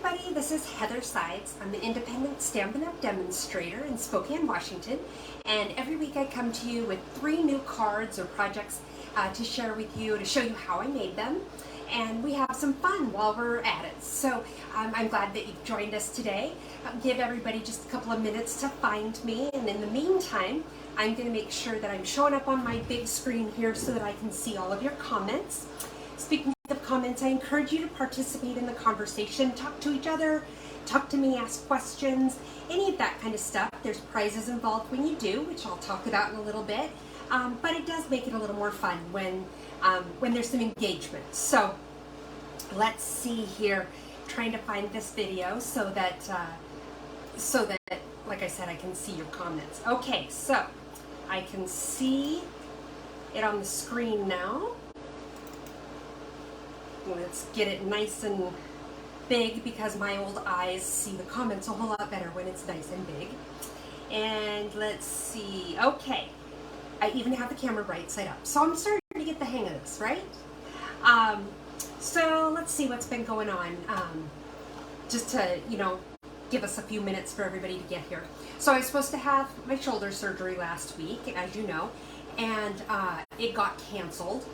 everybody, this is Heather Sides. I'm an independent Stampin' Up! Demonstrator in Spokane, Washington, and every week I come to you with 3 new cards or projects to share with you, to show you how I made them, and we have some fun while we're at it. So I'm glad that you've joined us today. I'll give everybody just a couple of minutes to find me, and in the meantime, I'm going to make sure that I'm showing up on my big screen here so that I can see all of your comments. Speaking of comments, I encourage you to participate in the conversation, talk to each other, talk to me, ask questions, any of that kind of stuff. There's prizes involved when you do, which I'll talk about in a little bit, but it does make it a little more fun when there's some engagement. So let's see here, trying to find this video so that, like I said, I can see your comments. Okay, so I can see it on the screen now. Let's get it nice and big because my old eyes see the comments a whole lot better when it's nice and big. And let's see, okay. I even have the camera right side up. So I'm starting to get the hang of this, right? So let's see what's been going on. Just to, give us a few minutes for everybody to get here. So I was supposed to have my shoulder surgery last week, as you know, and it got canceled.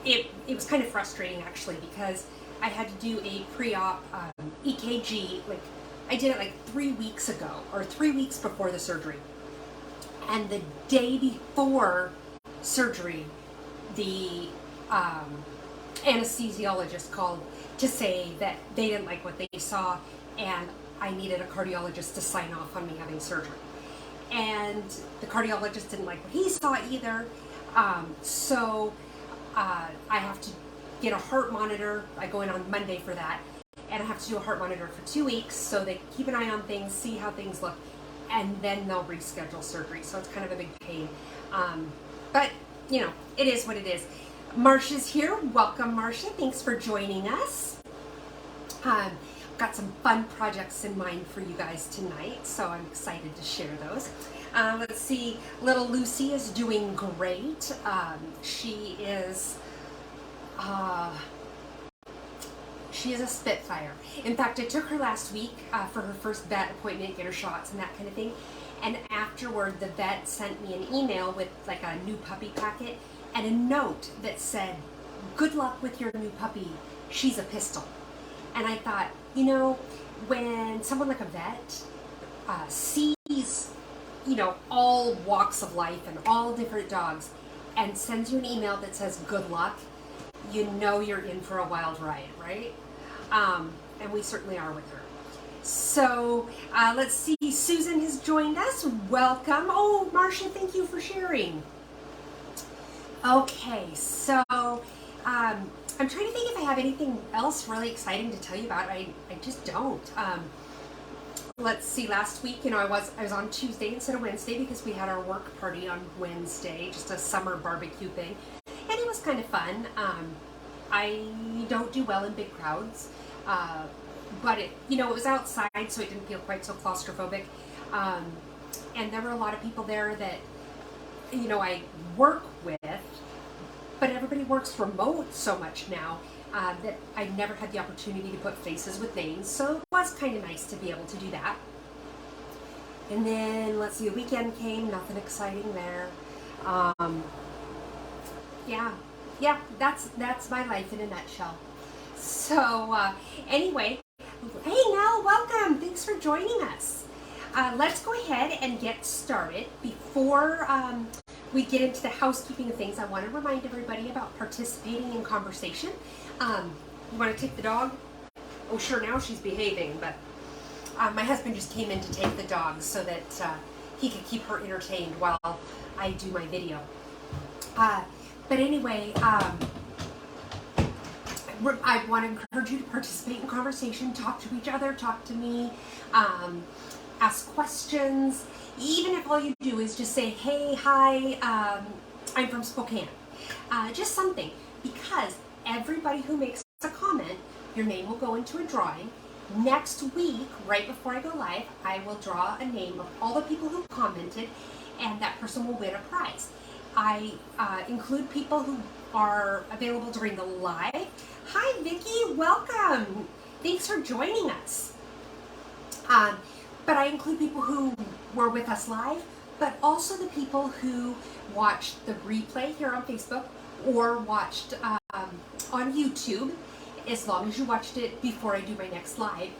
It was kind of frustrating actually because I had to do a pre-op EKG, I did it 3 weeks ago, or 3 weeks before the surgery. And the day before surgery, the anesthesiologist called to say that they didn't like what they saw and I needed a cardiologist to sign off on me having surgery. And the cardiologist didn't like what he saw either. So I have to get a heart monitor. I go in on Monday for that, and I have to do a heart monitor for 2 weeks so they keep an eye on things, see how things look, and then they'll reschedule surgery. So it's kind of a big pain. But, it is what it is. Marcia's here. Welcome, Marcia. Thanks for joining us. Got some fun projects in mind for you guys tonight, so I'm excited to share those. Let's see, little Lucy is doing great. She is a Spitfire. In fact, I took her last week for her first vet appointment, get her shots and that kind of thing. And afterward, the vet sent me an email with a new puppy packet and a note that said, "Good luck with your new puppy. She's a pistol." And I thought, when someone like a vet sees all walks of life and all different dogs and sends you an email that says good luck, you're in for a wild ride, right? And we certainly are with her. So let's see, Susan has joined us. Welcome. Oh, Marcia, thank you for sharing. Okay, so I'm trying to think if I have anything else really exciting to tell you about. I just don't. Let's see, last week, I was on Tuesday instead of Wednesday because we had our work party on Wednesday, just a summer barbecue thing, and it was kind of fun. I don't do well in big crowds, but it was outside, so it didn't feel quite so claustrophobic, and there were a lot of people there that, I work with, but everybody works remote so much now that I never had the opportunity to put faces with names, so it was kind of nice to be able to do that. And then, let's see, the weekend came, nothing exciting there. Yeah, that's my life in a nutshell. So, anyway, hey Nell, welcome, thanks for joining us. Let's go ahead and get started. Before we get into the housekeeping of things, I want to remind everybody about participating in conversation. You want to take the dog? Oh, sure, now she's behaving, but my husband just came in to take the dog so that he could keep her entertained while I do my video. But anyway, I want to encourage you to participate in conversation, talk to each other, talk to me, ask questions, even if all you do is just say, hey, hi, I'm from Spokane. Just something, because everybody who makes a comment, your name will go into a drawing. Next week, right before I go live, I will draw a name of all the people who commented, and that person will win a prize. I include people who are available during the live. Hi, Vicki, welcome. thanks for joining us. But I include people who were with us live, but also the people who watched the replay here on Facebook or watched on YouTube. As long as you watched it before I do my next live,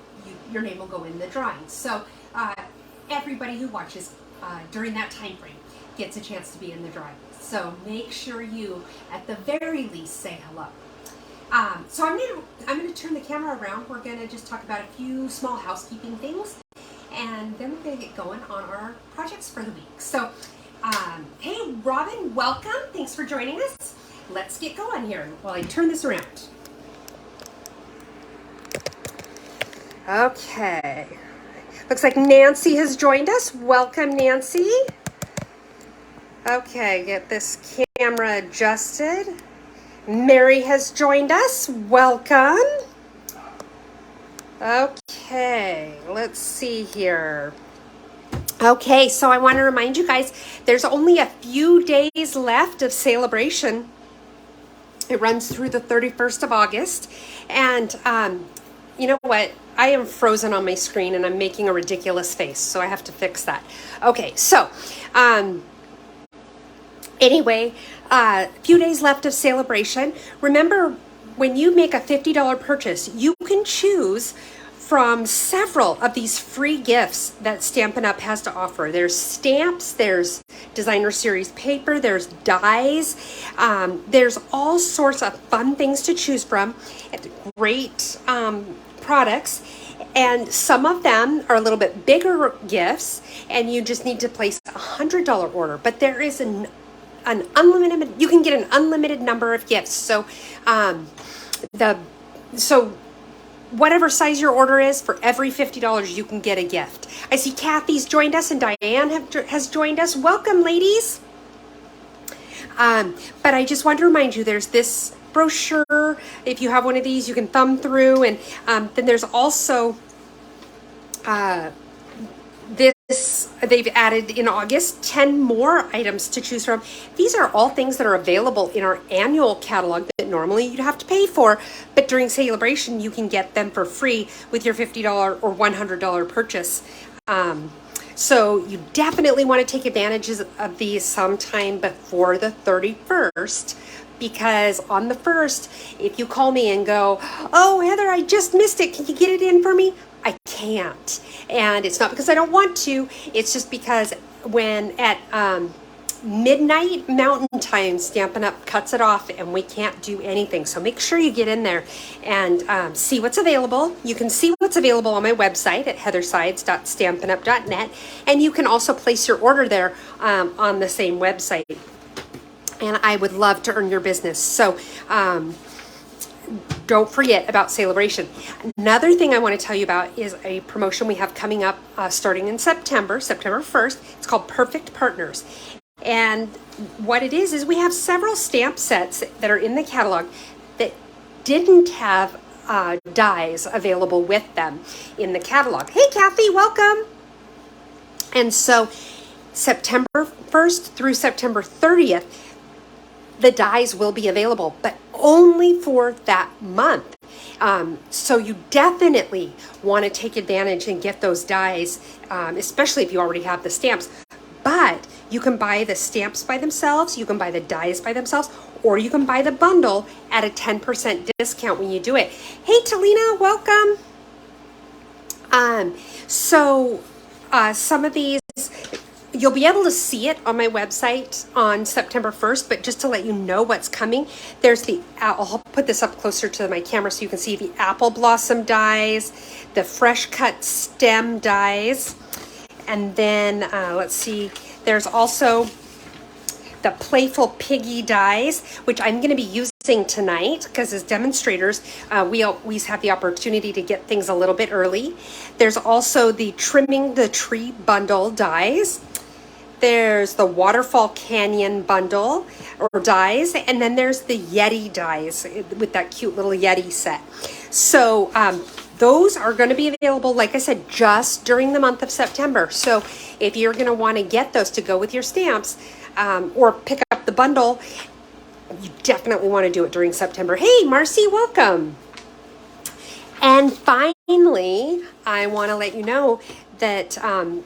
your name will go in the drawing. So everybody who watches during that time frame gets a chance to be in the drawing. So make sure you, at the very least, say hello. So I'm gonna turn the camera around. We're gonna just talk about a few small housekeeping things, and then we're gonna get going on our projects for the week. So, hey Robin, welcome. Thanks for joining us. Let's get going here while I turn this around. Okay. Looks like Nancy has joined us. Welcome, Nancy. Okay, get this camera adjusted. Mary has joined us. Welcome. Okay, let's see here. Okay, so I want to remind you guys, there's only a few days left of Celebration. It runs through the 31st of August. And you know what? I am frozen on my screen and I'm making a ridiculous face, so I have to fix that. Okay, so anyway, a few days left of Celebration. Remember, when you make a $50 purchase, you can choose from several of these free gifts that Stampin' Up! Has to offer. There's stamps, there's designer series paper, there's dies, there's all sorts of fun things to choose from. Great products, and some of them are a little bit bigger gifts, and you just need to place a $100 order. But there is an unlimited, you can get an unlimited number of gifts. So whatever size your order is, for every $50 you can get a gift. I see Kathy's joined us and Diane has joined us. Welcome, ladies. But I just want to remind you, there's this brochure. If you have one of these, you can thumb through, and then there's also they've added in August 10 more items to choose from. These are all things that are available in our annual catalog that normally you'd have to pay for, but during Celebration you can get them for free with your $50 or $100 purchase. So you definitely want to take advantage of these sometime before the 31st, because on the 1st, if you call me and go, oh, Heather, I just missed it, can you get it in for me? I can't. And it's not because I don't want to, it's just because when at midnight Mountain Time, Stampin' Up! Cuts it off and we can't do anything. So make sure you get in there and see what's available. You can see what's available on my website at heathersides.stampinup.net, and you can also place your order there on the same website. And I would love to earn your business. So don't forget about Celebration. Another thing I want to tell you about is a promotion we have coming up starting in September 1st. It's called Perfect Partners. And what it is we have several stamp sets that are in the catalog that didn't have dies available with them in the catalog. Hey, Kathy, welcome. And so September 1st through September 30th, the dies will be available, but only for that month. So you definitely want to take advantage and get those dies, especially if you already have the stamps. But you can buy the stamps by themselves, you can buy the dies by themselves, or you can buy the bundle at a 10% discount when you do it. Hey, Talina, welcome. Some of these, you'll be able to see it on my website on September 1st, but just to let you know what's coming, there's I'll put this up closer to my camera so you can see the apple blossom dies, the fresh cut stem dies, and then let's see, there's also the playful piggy dies, which I'm going to be using tonight because as demonstrators, we always have the opportunity to get things a little bit early. There's also the trimming the tree bundle dies. There's the Waterfall Canyon bundle or dies, and then there's the Yeti dies with that cute little Yeti set. So those are going to be available, like I said, just during the month of September. So if you're going to want to get those to go with your stamps or pick up the bundle, you definitely want to do it during September. Hey, Marcy, welcome. And finally, I want to let you know that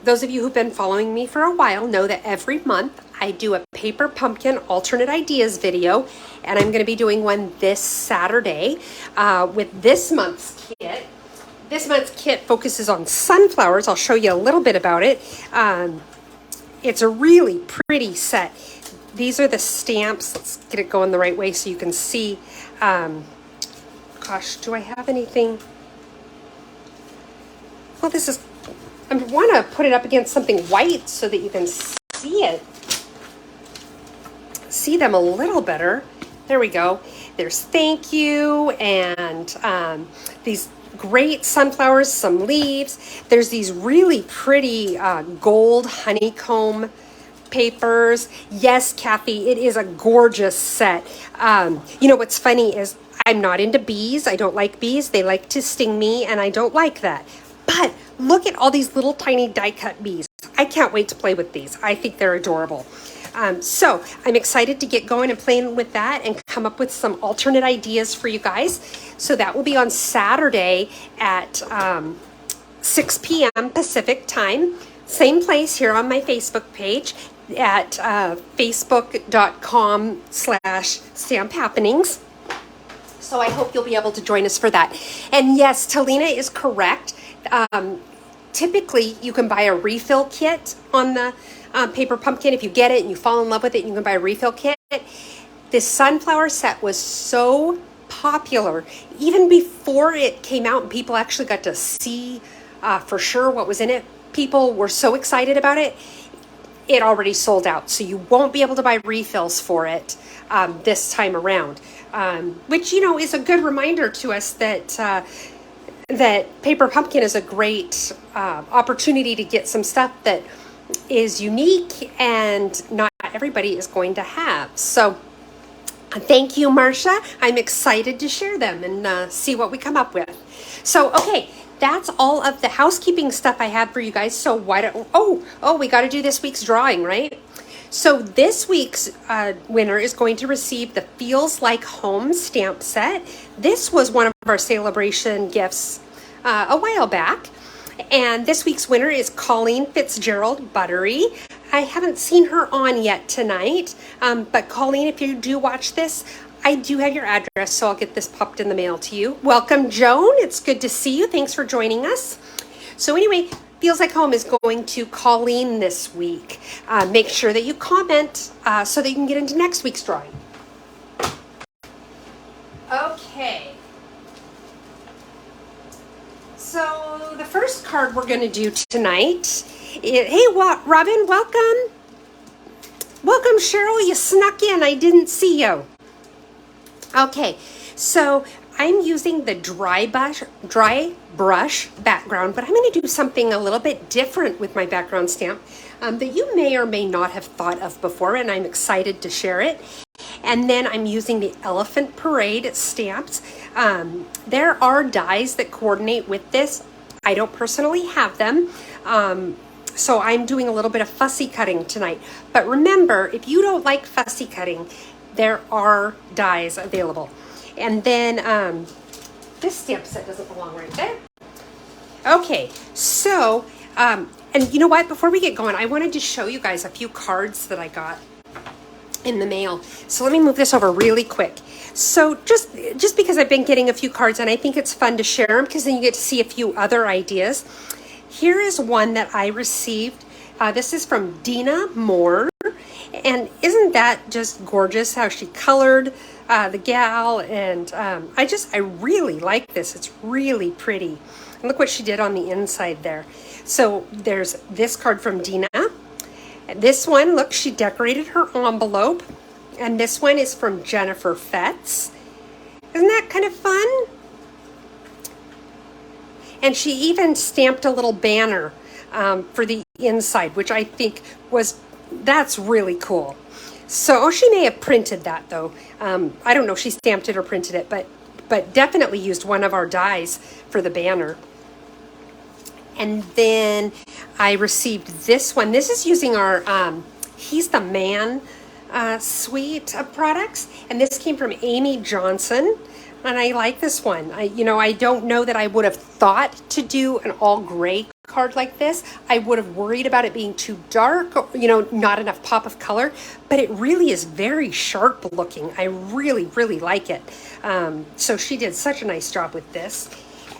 those of you who've been following me for a while know that every month I do a Paper Pumpkin alternate ideas video, and I'm going to be doing one this Saturday with this month's kit. This month's kit focuses on sunflowers. I'll show you a little bit about it. It's a really pretty set. These are the stamps. Let's get it going the right way so you can see. Gosh, do I have anything? Well, this is, I want to put it up against something white so that you can see it. See them a little better. There we go. There's thank you and these great sunflowers, some leaves. There's these really pretty gold honeycomb papers. Yes, Kathy, it is a gorgeous set. You know what's funny is I'm not into bees. I don't like bees. They like to sting me, and I don't like that. But look at all these little tiny die-cut bees. I can't wait to play with these. I think they're adorable. So I'm excited to get going and playing with that and come up with some alternate ideas for you guys. So that will be on Saturday at 6 p.m. Pacific time. Same place here on my Facebook page at facebook.com/stamphappenings. So I hope you'll be able to join us for that. And yes, Talina is correct. Typically, you can buy a refill kit on the Paper Pumpkin. If you get it and you fall in love with it, you can buy a refill kit. This sunflower set was so popular. Even before it came out and people actually got to see for sure what was in it, people were so excited about it. It already sold out. So you won't be able to buy refills for it this time around. Which, you know, is a good reminder to us that that Paper Pumpkin is a great opportunity to get some stuff that is unique and not everybody is going to have. So thank you, Marcia. I'm excited to share them and see what we come up with. So, okay, that's all of the housekeeping stuff I have for you guys. So why don't, we got to do this week's drawing, right? So this week's winner is going to receive the Feels Like Home stamp set. This was one of our celebration gifts a while back. And this week's winner is Colleen Fitzgerald Buttery. I haven't seen her on yet tonight, but Colleen, if you do watch this, I do have your address, so I'll get this popped in the mail to you. Welcome, Joan. It's good to see you. Thanks for joining us. So anyway, Feels Like Home is going to Colleen this week. Make sure that you comment so that you can get into next week's drawing. Okay. So the first card we're going to do tonight is, hey, Robin, welcome. Welcome, Cheryl. You snuck in. I didn't see you. Okay, so I'm using the dry brush background, but I'm going to do something a little bit different with my background stamp that you may or may not have thought of before, and I'm excited to share it. And then I'm using the Elephant Parade stamps. There are dies that coordinate with this. I don't personally have them, so I'm doing a little bit of fussy cutting tonight. But remember, if you don't like fussy cutting, there are dies available. And then this stamp set doesn't belong right there. Okay, so, and you know what? Before we get going, I wanted to show you guys a few cards that I got in the mail. So let me move this over really quick. So just because I've been getting a few cards and I think it's fun to share them because then you get to see a few other ideas. Here is one that I received. This is from Dina Moore. And isn't that just gorgeous how she colored the gal? And I really like this. It's really pretty. And look what she did on the inside there. So there's this card from Dina. This one, look, she decorated her envelope. And this one is from Jennifer Fetz. Isn't that kind of fun? And she even stamped a little banner for the inside, which I think that's really cool. So, she may have printed that though. I don't know if she stamped it or printed it, but definitely used one of our dies for the banner. And then I received this one. This is using our He's the Man suite of products. And this came from Amy Johnson. and I like this one. I don't know that I would have thought to do an all gray card like this. I would have worried about it being too dark, or, not enough pop of color, but it really is very sharp looking. I really, really like it. So she did such a nice job with this.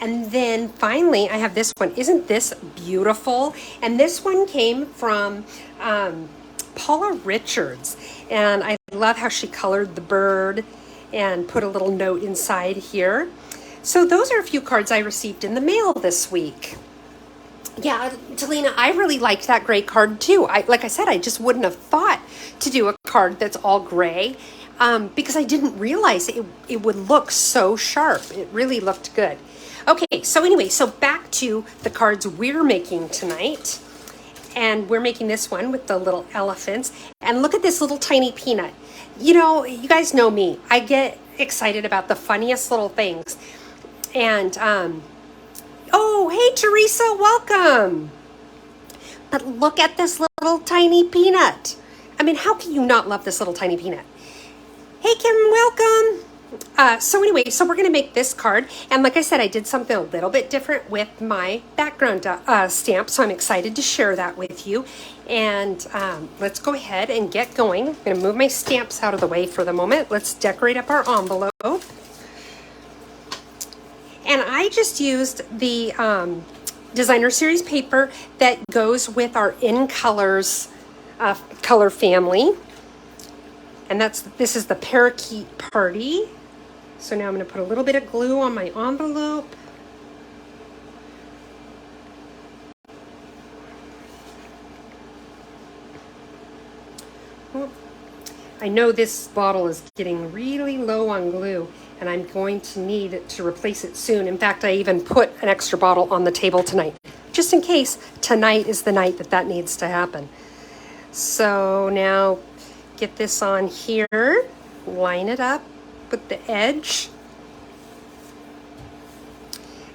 And then finally, I have this one. Isn't this beautiful? And this one came from Paula Richards. And I love how she colored the bird and put a little note inside here. So those are a few cards I received in the mail this week. Yeah, Talina, I really liked that gray card too. Like I said, I just wouldn't have thought to do a card that's all gray because I didn't realize it would look so sharp. It really looked good. Okay, so anyway, so back to the cards we're making tonight. And we're making this one with the little elephants. And look at this little tiny peanut. You guys know me. I get excited about the funniest little things. And, oh, hey, Teresa, welcome. But look at this little tiny peanut. I mean, how can you not love this little tiny peanut? Hey, Kim, welcome. So anyway, so we're going to make this card. And like I said, I did something a little bit different with my background stamp. So I'm excited to share that with you. And let's go ahead and get going. I'm going to move my stamps out of the way for the moment. Let's decorate up our envelope. And I just used the designer series paper that goes with our In Colors color family. And this is the Parakeet Party. So now I'm going to put a little bit of glue on my envelope. Oh, I know this bottle is getting really low on glue, and I'm going to need to replace it soon. In fact, I even put an extra bottle on the table tonight, just in case tonight is the night that needs to happen. So now get this on here, line it up with the edge,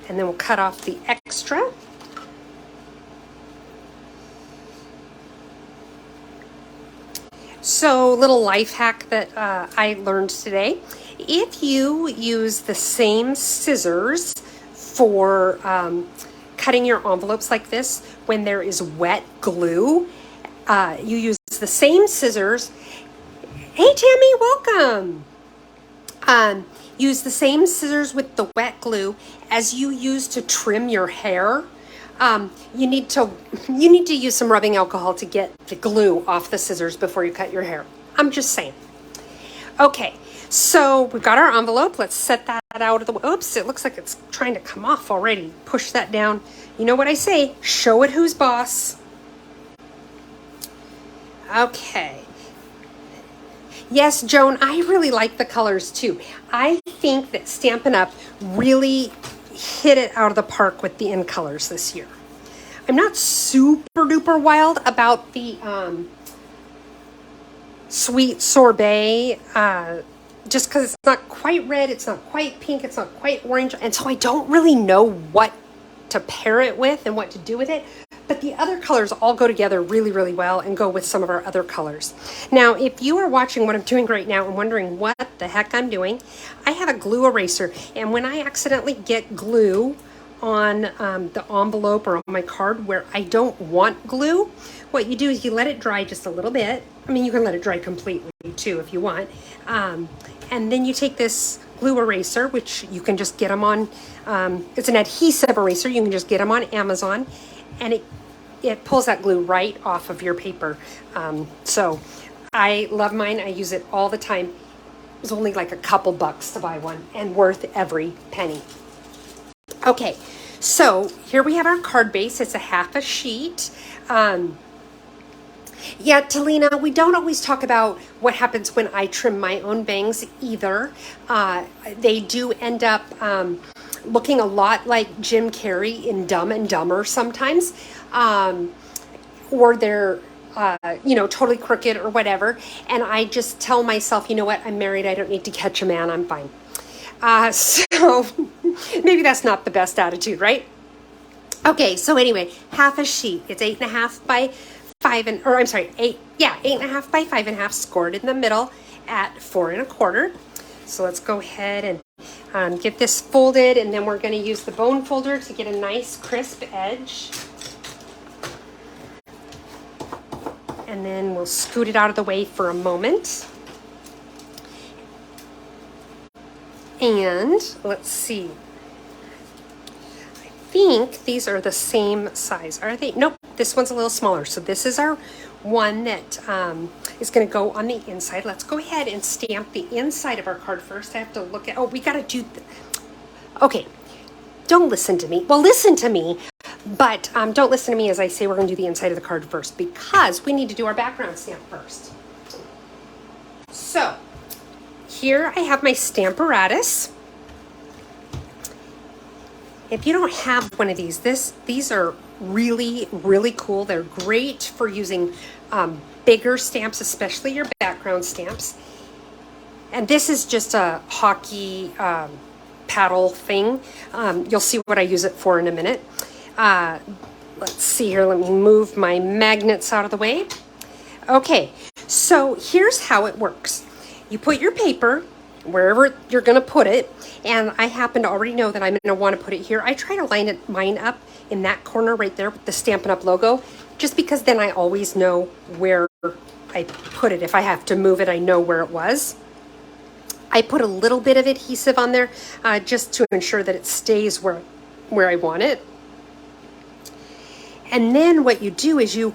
and then we'll cut off the extra. So, little life hack that I learned today. If you use the same scissors for cutting your envelopes like this when there is wet glue, you use the same scissors. Hey, Tammy, welcome. Use the same scissors with the wet glue as you use to trim your hair. You need to use some rubbing alcohol to get the glue off the scissors before you cut your hair. I'm just saying. Okay, so we've got our envelope. Let's set that out of the way. Oops, it looks like it's trying to come off already. Push that down. You know what I say? Show it who's boss. Okay. Yes, Joan, I really like the colors too. I think that Stampin' Up! Really hit it out of the park with the In Colors this year. I'm not super duper wild about the Sweet Sorbet, just because it's not quite red, it's not quite pink, it's not quite orange, and so I don't really know what to pair it with and what to do with it. But the other colors all go together really, really well and go with some of our other colors. Now, if you are watching what I'm doing right now and wondering what the heck I'm doing, I have a glue eraser. And when I accidentally get glue on the envelope or on my card where I don't want glue, what you do is you let it dry just a little bit. I mean, you can let it dry completely too if you want. And then you take this glue eraser, which you can just get them on, it's an adhesive eraser. You can just get them on Amazon. And it pulls that glue right off of your paper. So I love mine. I use it all the time. It was only like a couple bucks to buy one and worth every penny. Okay, so here we have our card base. It's a half a sheet. Yeah, Talina, we don't always talk about what happens when I trim my own bangs either. They do end up looking a lot like Jim Carrey in Dumb and Dumber sometimes, or they're totally crooked or whatever. And I just tell myself, you know what, I'm married, I don't need to catch a man, I'm fine. So maybe that's not the best attitude, right? Okay, so anyway, half a sheet. It's 8.5 by 8.5 by 5.5, scored in the middle at 4 1/4. So let's go ahead and Get this folded, and then we're going to use the bone folder to get a nice crisp edge. And then we'll scoot it out of the way for a moment. And let's see. I think these are the same size. Are they? Nope, this one's a little smaller. So this is our one that is going to go on the inside. Let's go ahead and stamp the inside of our card first. I have to look at, oh, we got to do, okay, don't listen to me. Well, listen to me, but don't listen to me as I say we're going to do the inside of the card first, because we need to do our background stamp first. So here I have my Stamparatus. If you don't have one of these, these are really, really cool. They're great for using bigger stamps, especially your background stamps. And this is just a hockey paddle thing. You'll see what I use it for in a minute. Let's see here. Let me move my magnets out of the way. Okay, so here's how it works. You put your paper wherever you're going to put it, and I happen to already know that I'm going to want to put it here. I try to line mine up in that corner right there with the Stampin' Up! Logo, just because then I always know where I put it. If I have to move it, I know where it was. I put a little bit of adhesive on there just to ensure that it stays where I want it. And then what you do is you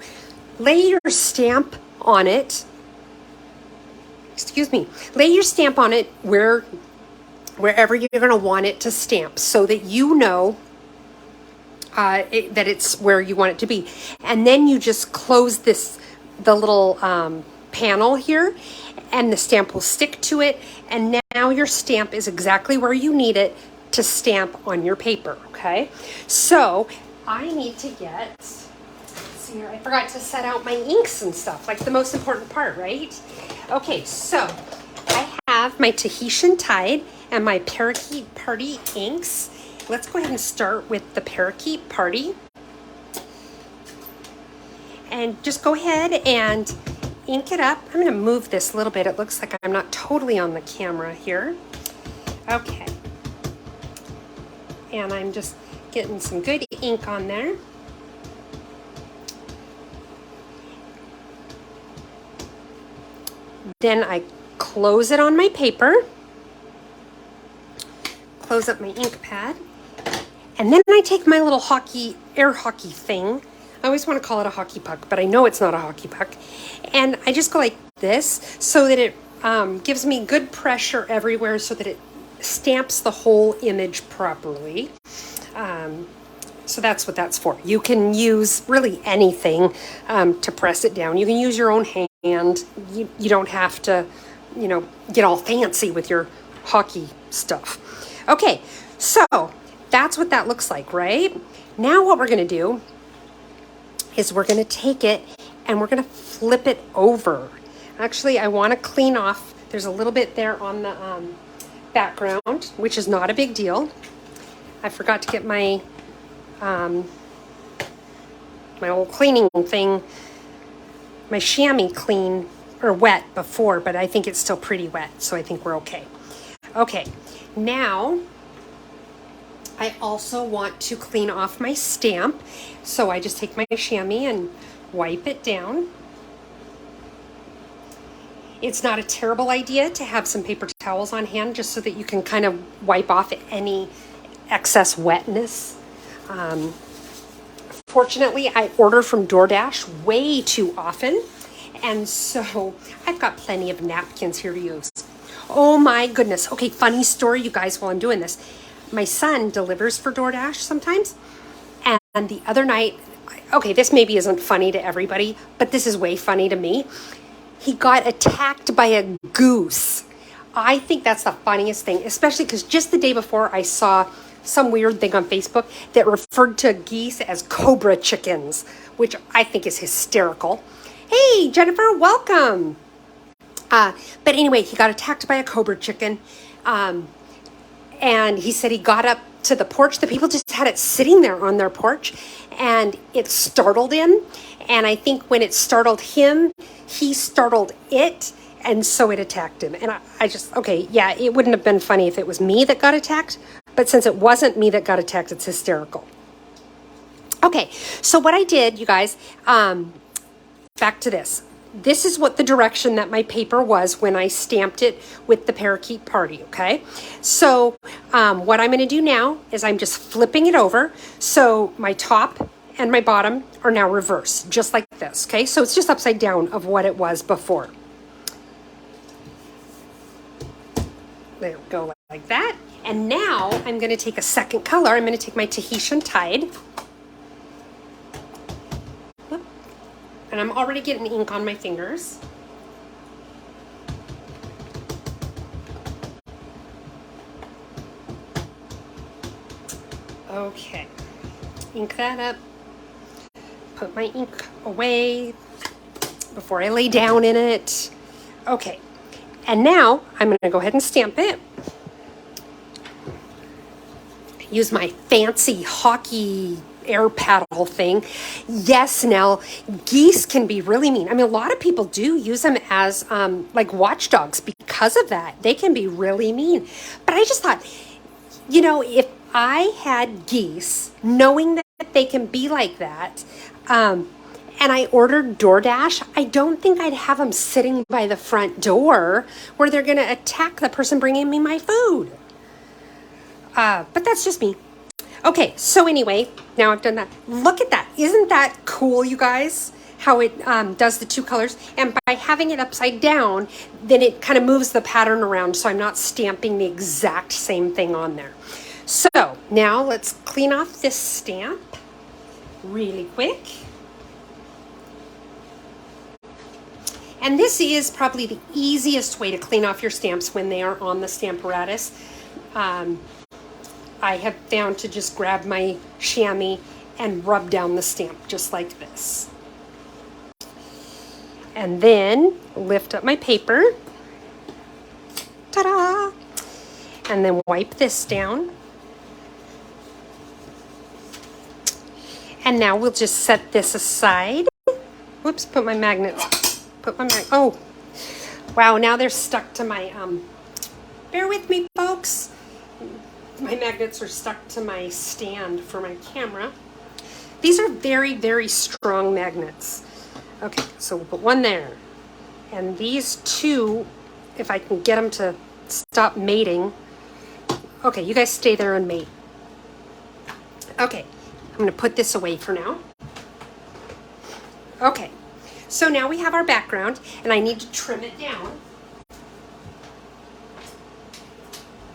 lay your stamp on it. Excuse me. Lay your stamp on it wherever you're going to want it to stamp, so that you know that it's where you want it to be. And then you just close the little panel here, and the stamp will stick to it. And now your stamp is exactly where you need it to stamp on your paper. Okay. So I need to get, let's see here, I forgot to set out my inks and stuff, like the most important part, right? Okay, so I have my Tahitian Tide and my Parakeet Party inks. Let's go ahead and start with the Parakeet Party. And just go ahead and ink it up. I'm going to move this a little bit. It looks like I'm not totally on the camera here. Okay. And I'm just getting some good ink on there. Then I close it on my paper, close up my ink pad, and then I take my little air hockey thing. I always want to call it a hockey puck, but I know it's not a hockey puck. And I just go like this so that it gives me good pressure everywhere so that it stamps the whole image properly. So that's what that's for. You can use really anything to press it down. You can use your own hand. You don't have to, get all fancy with your hockey stuff. Okay, so that's what that looks like, right? Now what we're going to do is we're going to take it and we're going to flip it over. Actually, I want to clean off. There's a little bit there on the background, which is not a big deal. I forgot to get my my old cleaning thing, my chamois clean or wet before, but I think it's still pretty wet, so I think we're okay. Okay, now I also want to clean off my stamp, so I just take my chamois and wipe it down. It's not a terrible idea to have some paper towels on hand just so that you can kind of wipe off any excess wetness. Fortunately, I order from DoorDash way too often, and so I've got plenty of napkins here to use. Oh my goodness. Okay, funny story, you guys, while I'm doing this. My son delivers for DoorDash sometimes, and the other night, okay, this maybe isn't funny to everybody, but this is way funny to me. He got attacked by a goose. I think that's the funniest thing, especially because just the day before I saw some weird thing on Facebook that referred to geese as cobra chickens, which I think is hysterical. Hey, Jennifer, welcome. But anyway, he got attacked by a cobra chicken. And he said he got up to the porch. The people just had it sitting there on their porch, and it startled him. And I think when it startled him, he startled it. And so it attacked him. And I just, okay, yeah, it wouldn't have been funny if it was me that got attacked. But since it wasn't me that got attacked, it's hysterical. Okay, so what I did, you guys, back to this. This is what the direction that my paper was when I stamped it with the Parakeet Party, okay? So what I'm gonna do now is I'm just flipping it over. So my top and my bottom are now reversed, just like this, okay? So it's just upside down of what it was before. There we go, like that. And now I'm gonna take a second color. I'm gonna take my Tahitian Tide. And I'm already getting ink on my fingers. Okay, ink that up. Put my ink away before I lay down in it. Okay, and now I'm gonna go ahead and stamp it. Use my fancy hockey air paddle thing. Yes, Nell, geese can be really mean. I mean, a lot of people do use them as like watchdogs because of that. They can be really mean. But I just thought, you know, if I had geese, knowing that they can be like that, and I ordered DoorDash, I don't think I'd have them sitting by the front door where they're going to attack the person bringing me my food. But that's just me. Okay, so anyway, now I've done that. Look at that. Isn't that cool, you guys? How it does the two colors. And by having it upside down, then it kind of moves the pattern around so I'm not stamping the exact same thing on there. So now let's clean off this stamp really quick. And this is probably the easiest way to clean off your stamps when they are on the Stamparatus. I have found to just grab my chamois and rub down the stamp just like this. And then lift up my paper. Ta-da! And then wipe this down. And now we'll just set this aside. Whoops, put my magnets. Oh, wow, now they're stuck to my, bear with me, folks. My magnets are stuck to my stand for my camera. These are very, very strong magnets. Okay, so we'll put one there. And these two, if I can get them to stop mating. Okay, you guys stay there and mate. Okay, I'm gonna put this away for now. Okay, so now we have our background and I need to trim it down.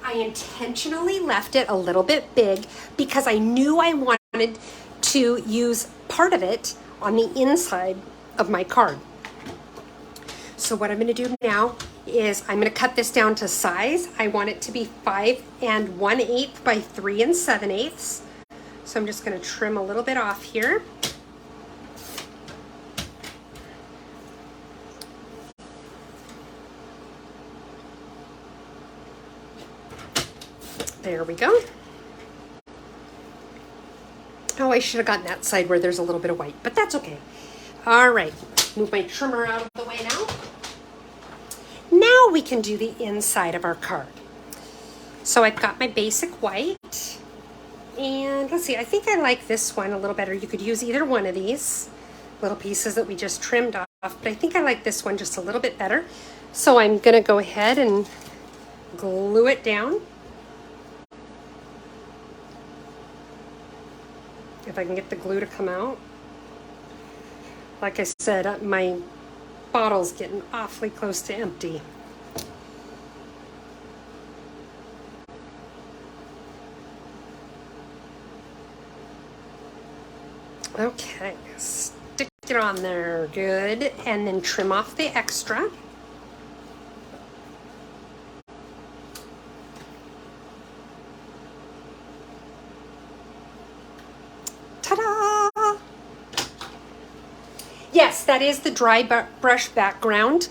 I intentionally left it a little bit big because I knew I wanted to use part of it on the inside of my card. So what I'm going to do now is I'm going to cut this down to size. I want it to be 5 1/8 by 3 7/8. So I'm just going to trim a little bit off here. There we go. Oh, I should have gotten that side where there's a little bit of white, but that's okay. All right, move my trimmer out of the way now. Now we can do the inside of our card. So I've got my basic white, and let's see, I think I like this one a little better. You could use either one of these little pieces that we just trimmed off, but I think I like this one just a little bit better. So I'm gonna go ahead and glue it down. If I can get the glue to come out. Like I said, my bottle's getting awfully close to empty. Okay, stick it on there, good. And then trim off the extra. Ta-da! Yes, that is the dry brush background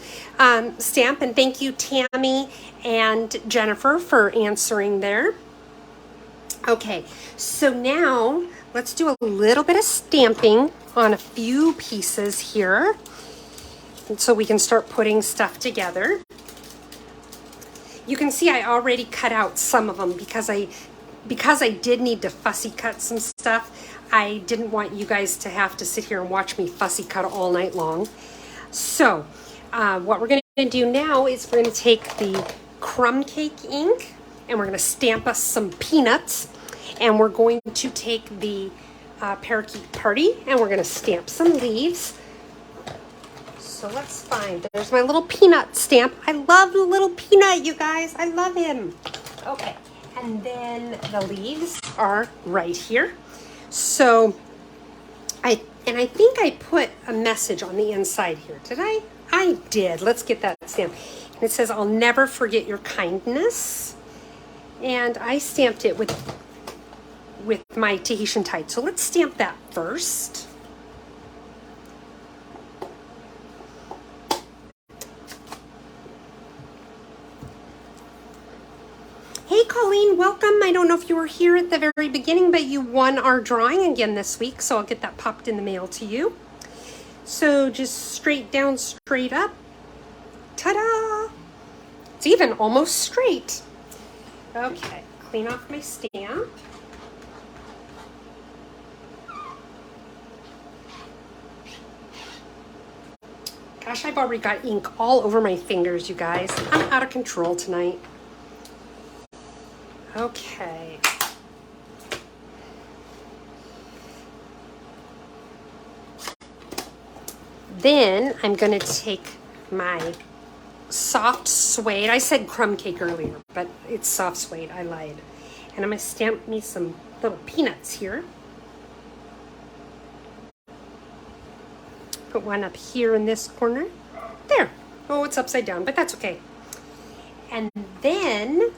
stamp, and thank you Tammy and Jennifer for answering there. Okay, so now let's do a little bit of stamping on a few pieces here. so we can start putting stuff together. You can see I already cut out some of them because I did need to fussy cut some stuff. I didn't want you guys to have to sit here and watch me fussy cut all night long. So what we're going to do now is we're going to take the crumb cake ink and we're going to stamp us some peanuts, and we're going to take the Parakeet Party and we're going to stamp some leaves. So let's find, there's my little peanut stamp. I love the little peanut, you guys. I love him. Okay, and then the leaves are right here. So I think I put a message on the inside here. Did I? I did. Let's get that stamp. And it says, "I'll never forget your kindness." And I stamped it with my Tahitian Tide. So let's stamp that first. Hey Colleen, welcome. I don't know if you were here at the very beginning, but you won our drawing again this week, so I'll get that popped in the mail to you. So just straight down, straight up. Ta-da! It's even almost straight. Okay, clean off my stamp. Gosh, I've already got ink all over my fingers, you guys. I'm out of control tonight. Okay. Then I'm going to take my soft suede. I said crumb cake earlier, but it's soft suede. I lied. And I'm going to stamp me some little peanuts here. Put one up here in this corner. There. Oh, it's upside down, but that's okay. And then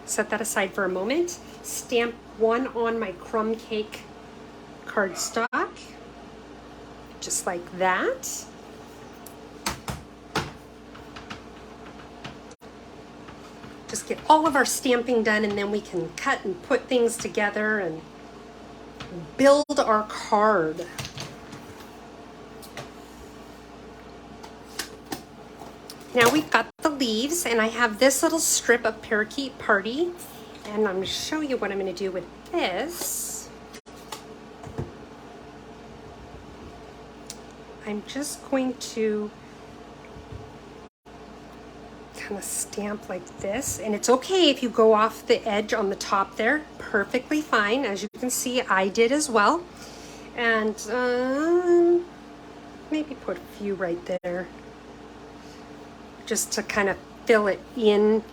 set that aside for a moment. Stamp one on my crumb cake cardstock, just like that. Just get all of our stamping done, and then we can cut and put things together and build our card. Now we've got the leaves, and I have this little strip of Parakeet Party, and I'm going to show you what I'm going to do with this. I'm just going to kind of stamp like this, and it's okay if you go off the edge on the top there, perfectly fine. As you can see, I did as well. And maybe put a few right there, just to kind of fill it in,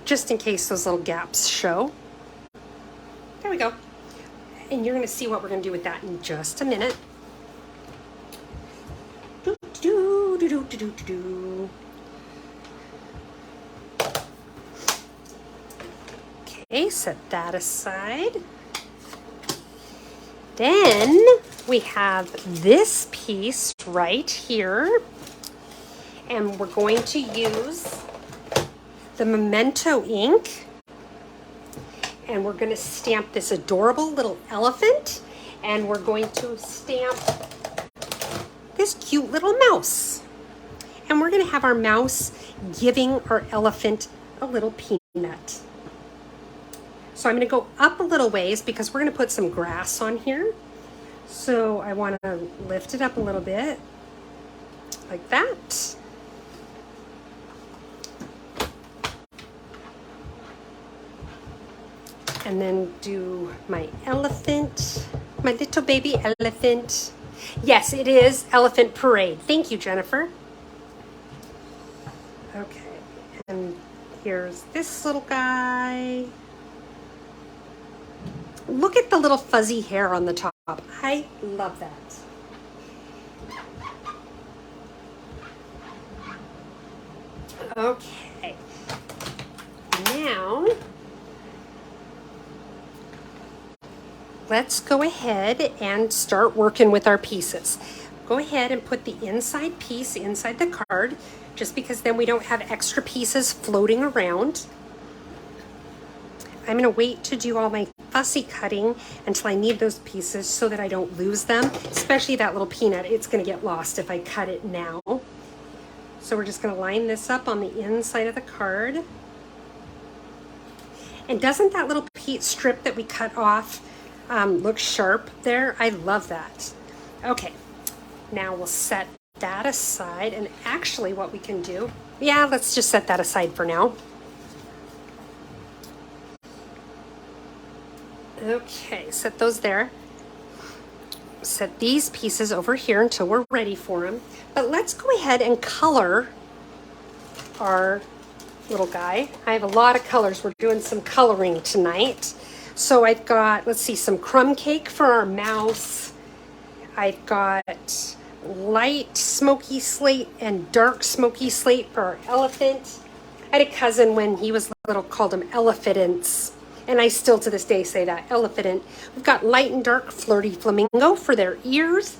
just in case those little gaps show. There we go. And you're gonna see what we're gonna do with that in just a minute. Okay, set that aside. Then we have this piece right here, and we're going to use the Memento ink, and we're going to stamp this adorable little elephant, and we're going to stamp this cute little mouse, and we're going to have our mouse giving our elephant a little peanut. So I'm going to go up a little ways because we're going to put some grass on here. So I want to lift it up a little bit like that. And then do my elephant, my little baby elephant. Yes, it is Elephant Parade. Thank you, Jennifer. Okay, and here's this little guy. Look at the little fuzzy hair on the top. I love that. Okay, now let's go ahead and start working with our pieces. Go ahead and put the inside piece inside the card, just because then we don't have extra pieces floating around. I'm gonna wait to do all my fussy cutting until I need those pieces so that I don't lose them, especially that little peanut. It's gonna get lost if I cut it now. So we're just going to line this up on the inside of the card. And doesn't that little strip that we cut off look sharp there? I love that. Okay, now we'll set that aside. And actually what we can do, yeah, let's just set that aside for now. Okay, set those there. Set these pieces over here until we're ready for them. But let's go ahead and color our little guy. I have a lot of colors. We're doing some coloring tonight. So I've got, let's see, some crumb cake for our mouse. I've got light smoky slate and dark smoky slate for our elephant. I had a cousin when he was little called him Elephantants. And I still to this day say that, Elephant. We've got light and dark flirty flamingo for their ears.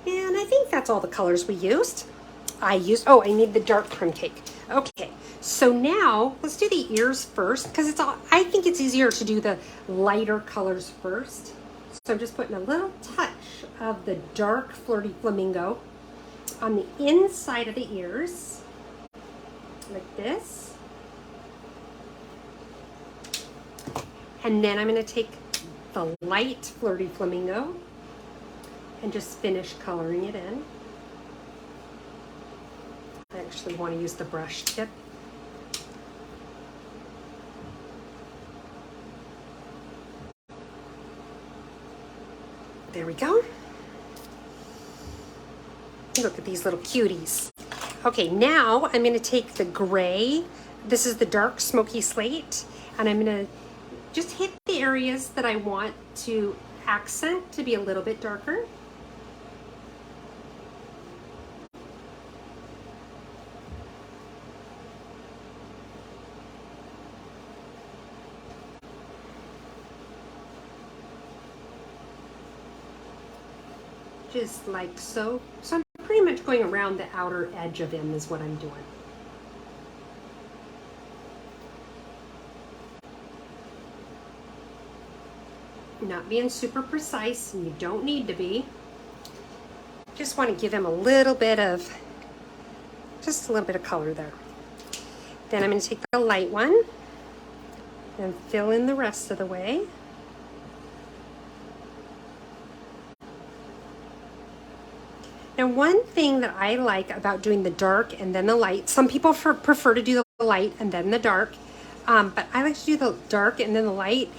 And I think that's all the colors we used. I need the dark crumb cake. Okay, so now let's do the ears first because I think it's easier to do the lighter colors first. So I'm just putting a little touch of the dark flirty flamingo on the inside of the ears, like this. And then I'm going to take the light flirty flamingo and just finish coloring it in. I actually want to use the brush tip. There we go. Look at these little cuties. Okay, now I'm going to take the gray. This is the dark smoky slate, and I'm going to just hit the areas that I want to accent to be a little bit darker. Just like so. So I'm pretty much going around the outer edge of him is what I'm doing. Not being super precise, and you don't need to be. Just want to give him just a little bit of color there. Then I'm going to take the light one and fill in the rest of the way. Now, one thing that I like about doing the dark and then the light, some people prefer to do the light and then the dark, but I like to do the dark and then the light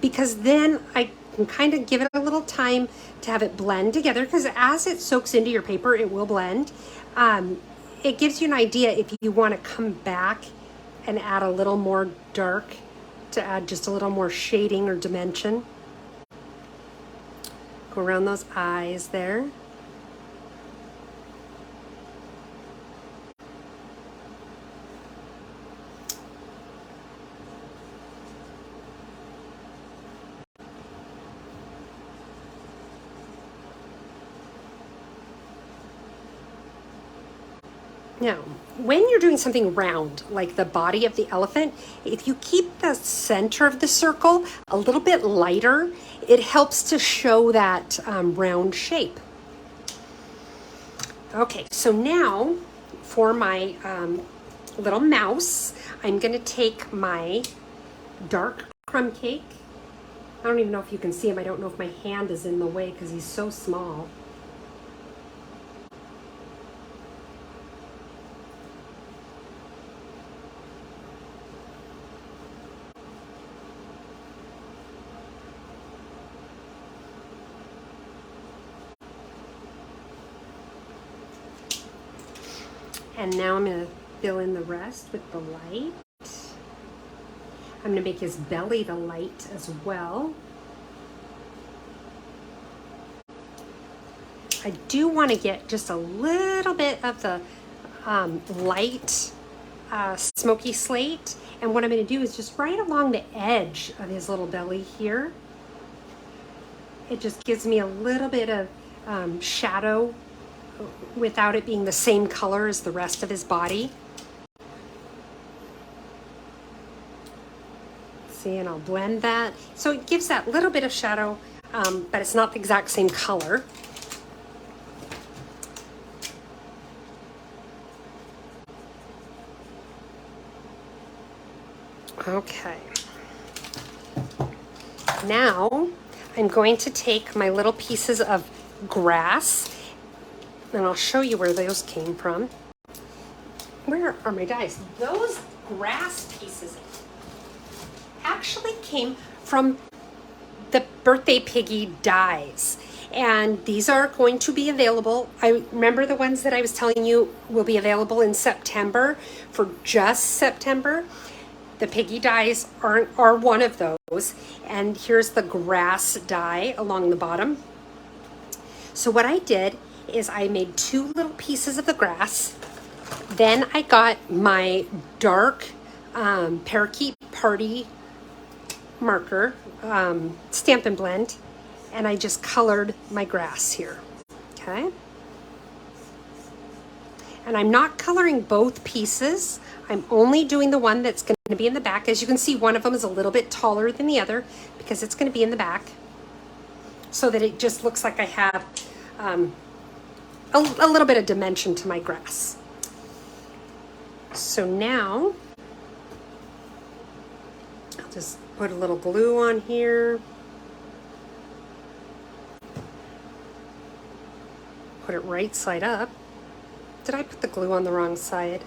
because then I can kind of give it a little time to have it blend together, because as it soaks into your paper, it will blend. It gives you an idea if you want to come back and add a little more dark to add just a little more shading or dimension. Go around those eyes there. Now, when you're doing something round, like the body of the elephant, if you keep the center of the circle a little bit lighter, it helps to show that round shape. Okay, so now for my little mouse, I'm going to take my dark crumb cake. I don't even know if you can see him. I don't know if my hand is in the way because he's so small. And now I'm going to fill in the rest with the light. I'm going to make his belly the light as well. I do want to get just a little bit of the light smoky slate. And what I'm going to do is just right along the edge of his little belly here. It just gives me a little bit of shadow without it being the same color as the rest of his body. See, and I'll blend that. So it gives that little bit of shadow, but it's not the exact same color. Okay. Now I'm going to take my little pieces of grass, and I'll show you where those came from. Where are my dies? Those grass pieces actually came from the Birthday Piggy dies. And these are going to be available. I remember the ones that I was telling you will be available in September, for just September. The Piggy dies are one of those. And here's the grass die along the bottom. So what I did is I made 2 little pieces of the grass. Then I got my dark Parakeet Party marker, Stampin' Blend, and I just colored my grass here, okay? And I'm not coloring both pieces. I'm only doing the one that's going to be in the back. As you can see, one of them is a little bit taller than the other because it's going to be in the back, so that it just looks like I have a little bit of dimension to my grass. So now I'll just put a little glue on here. Put it right side up. Did I put the glue on the wrong side?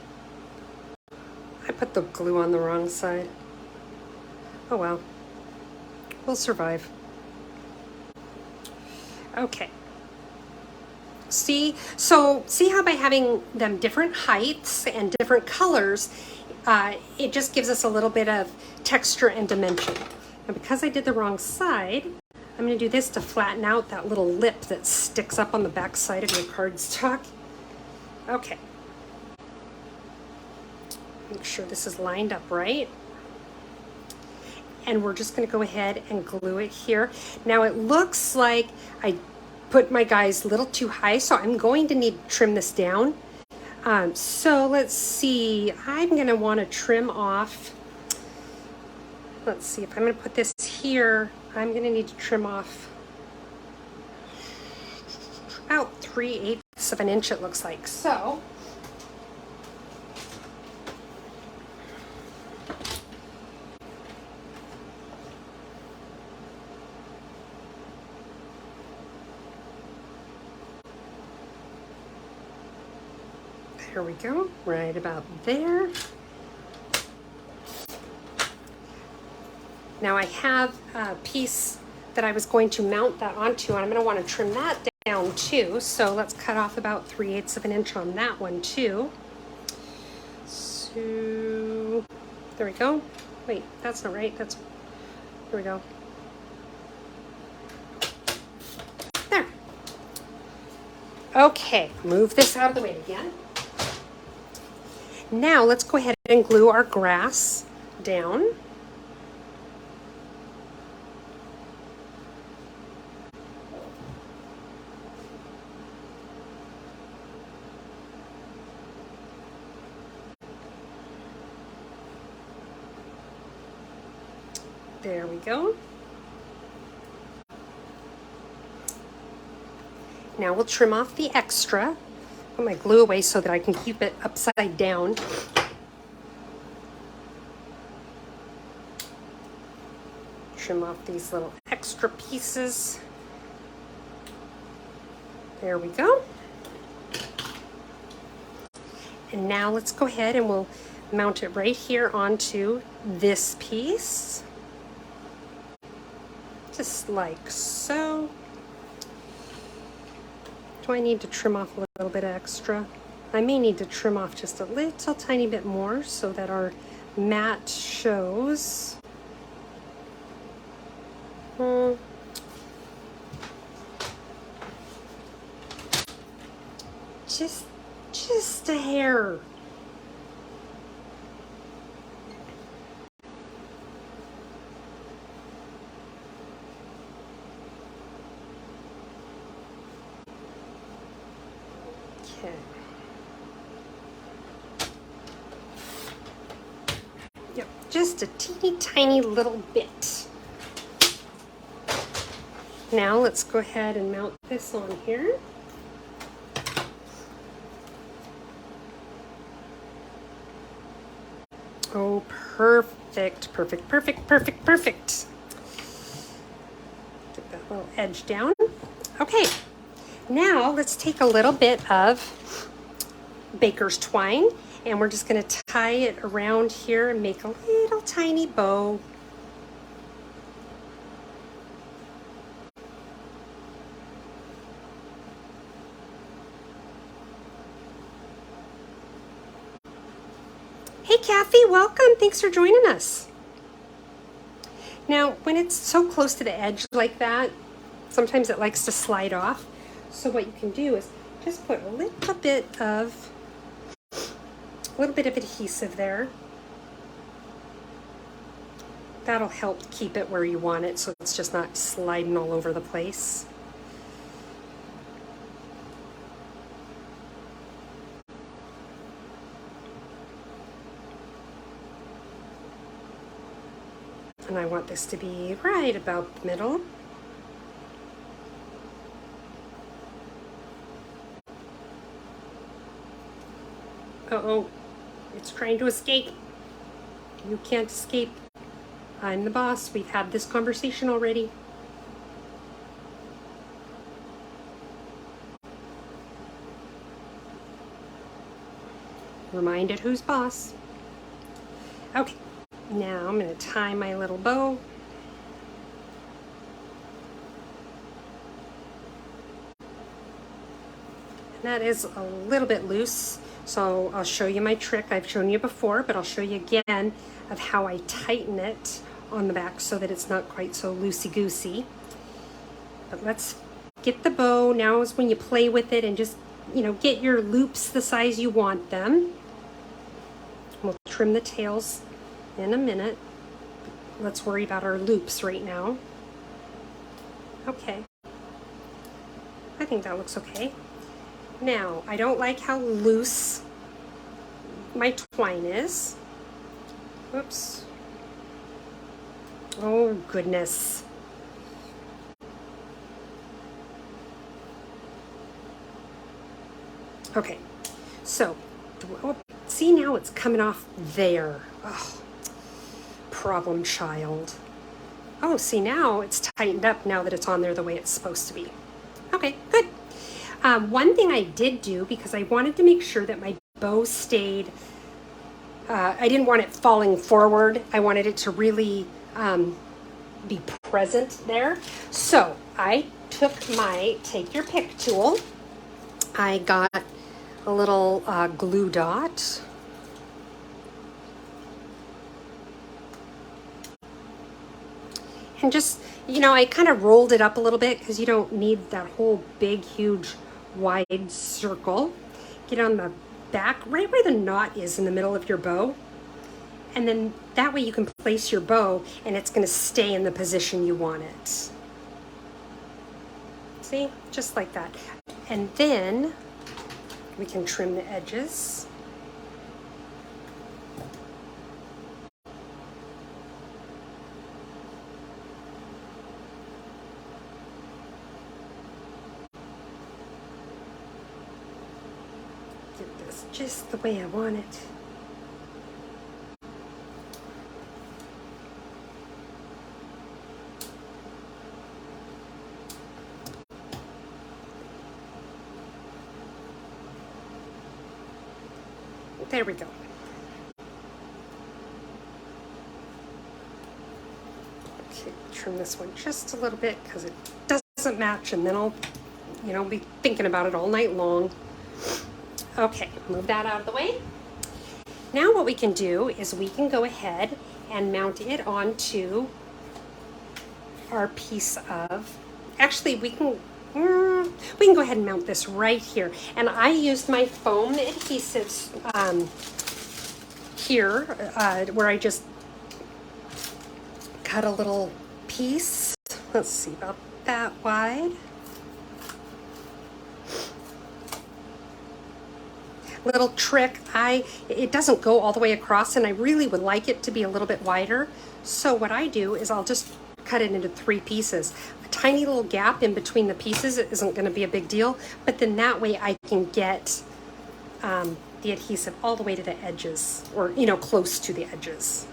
I put the glue on the wrong side. Oh well, we'll survive. Okay. See how by having them different heights and different colors, it just gives us a little bit of texture and dimension. And because I did the wrong side, I'm going to do this to flatten out that little lip that sticks up on the back side of your cardstock. Okay. Make sure this is lined up right. And we're just going to go ahead and glue it here. Now it looks like I put my guys a little too high, so I'm going to need to trim this down. So let's see, I'm going to want to trim off. Let's see, if I'm going to put this here, I'm going to need to trim off about 3/8 of an inch, it looks like. So here we go, right about there. Now I have a piece that I was going to mount that onto, and I'm going to want to trim that down too. So let's cut off about 3/8 of an inch on that one too. So there we go. Wait, that's not right. That's, here we go. There. Okay, move this out of the way again. Now let's go ahead and glue our grass down. There we go. Now we'll trim off the extra. Put my glue away so that I can keep it upside down. Trim off these little extra pieces. There we go. And now let's go ahead and we'll mount it right here onto this piece. Just like so. Do I need to trim off a little bit extra? I may need to trim off just a little tiny bit more so that our mat shows. Just a hair. Okay. Yep, just a teeny tiny little bit. Now let's go ahead and mount this on here. Oh, perfect, perfect, perfect, perfect, perfect. Get that little edge down. Okay, now let's take a little bit of baker's twine and we're just going to tie it around here and make a little tiny bow. Hey Kathy, welcome. Thanks for joining us. Now, when it's so close to the edge like that, sometimes it likes to slide off. So what you can do is just put a little bit of adhesive there. That'll help keep it where you want it so it's just not sliding all over the place. And I want this to be right about the middle. Uh-oh, it's trying to escape. You can't escape. I'm the boss. We've had this conversation already. Reminded who's boss. Okay, now I'm going to tie my little bow. And that is a little bit loose, so I'll show you my trick. I've shown you before, but I'll show you again of how I tighten it on the back so that it's not quite so loosey-goosey. But let's get the bow. Now is when you play with it and just, get your loops the size you want them. We'll trim the tails in a minute. Let's worry about our loops right now. Okay. I think that looks okay. Now, I don't like how loose my twine is. Whoops. Oh, goodness. Okay, so, see now it's coming off there. Oh, problem child. Oh, see now it's tightened up now that it's on there the way it's supposed to be. Okay, good. One thing I did do, because I wanted to make sure that my bow stayed, I didn't want it falling forward. I wanted it to really be present there. So I took my take your pick tool. I got a little glue dot. And just, I kind of rolled it up a little bit because you don't need that whole big, huge, wide circle. Get on the back, right where the knot is in the middle of your bow. And then that way you can place your bow and it's going to stay in the position you want it. See? Just like that. And then we can trim the edges. Get this just the way I want it. There we go. Okay, trim this one just a little bit because it doesn't match, and then I'll, be thinking about it all night long. Okay, move that out of the way. Now what we can do is we can go ahead and mount it onto our piece of, actually we can go ahead and mount this right here. And I used my foam adhesives here where I just cut a little piece. Let's see, about that wide. Little trick, it doesn't go all the way across and I really would like it to be a little bit wider. So what I do is I'll just cut it into 3 pieces. A tiny little gap in between the pieces isn't going to be a big deal, but then that way I can get the adhesive all the way to the edges, or close to the edges.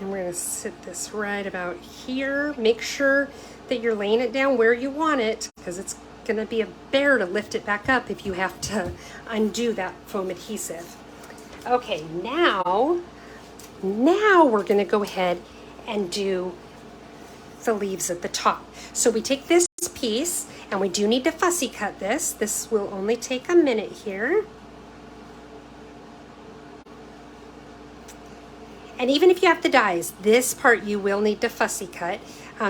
And we're going to sit this right about here. Make sure that you're laying it down where you want it, because it's going to be a bear to lift it back up if you have to undo that foam adhesive. Okay, now we're going to go ahead and do the leaves at the top. So we take this piece, and we do need to fussy cut this. This will only take a minute here. And even if you have the dies, this part you will need to fussy cut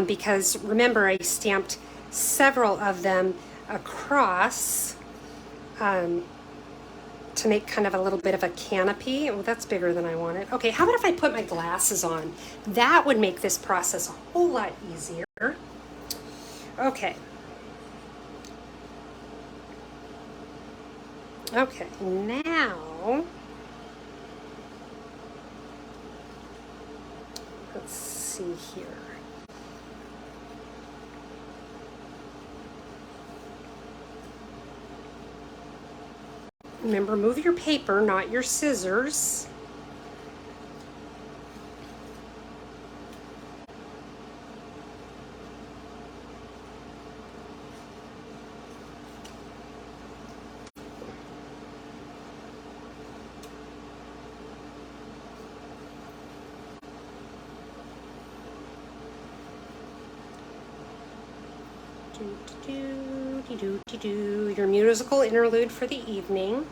because remember, I stamped several of them across to make kind of a little bit of a canopy. Oh, that's bigger than I wanted. Okay, how about if I put my glasses on? That would make this process a whole lot easier. Okay. Okay, now let's see here. Remember, move your paper, not your scissors. Your musical interlude for the evening.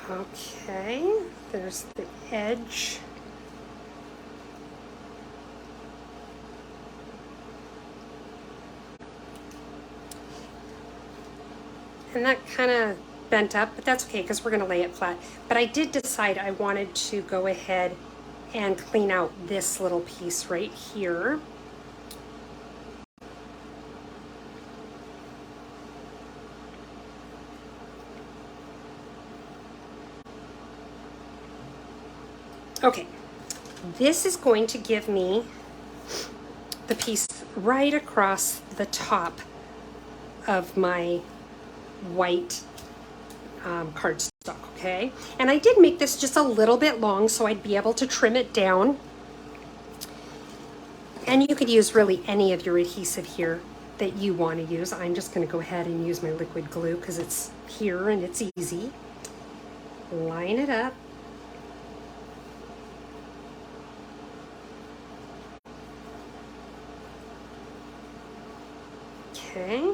Okay, there's the edge. And that kind of bent up, but that's okay because we're going to lay it flat. But I did decide I wanted to go ahead and clean out this little piece right here. Okay, this is going to give me the piece right across the top of my white cardstock, okay? And I did make this just a little bit long so I'd be able to trim it down. And you could use really any of your adhesive here that you want to use. I'm just going to go ahead and use my liquid glue because it's here and it's easy. Line it up. Okay,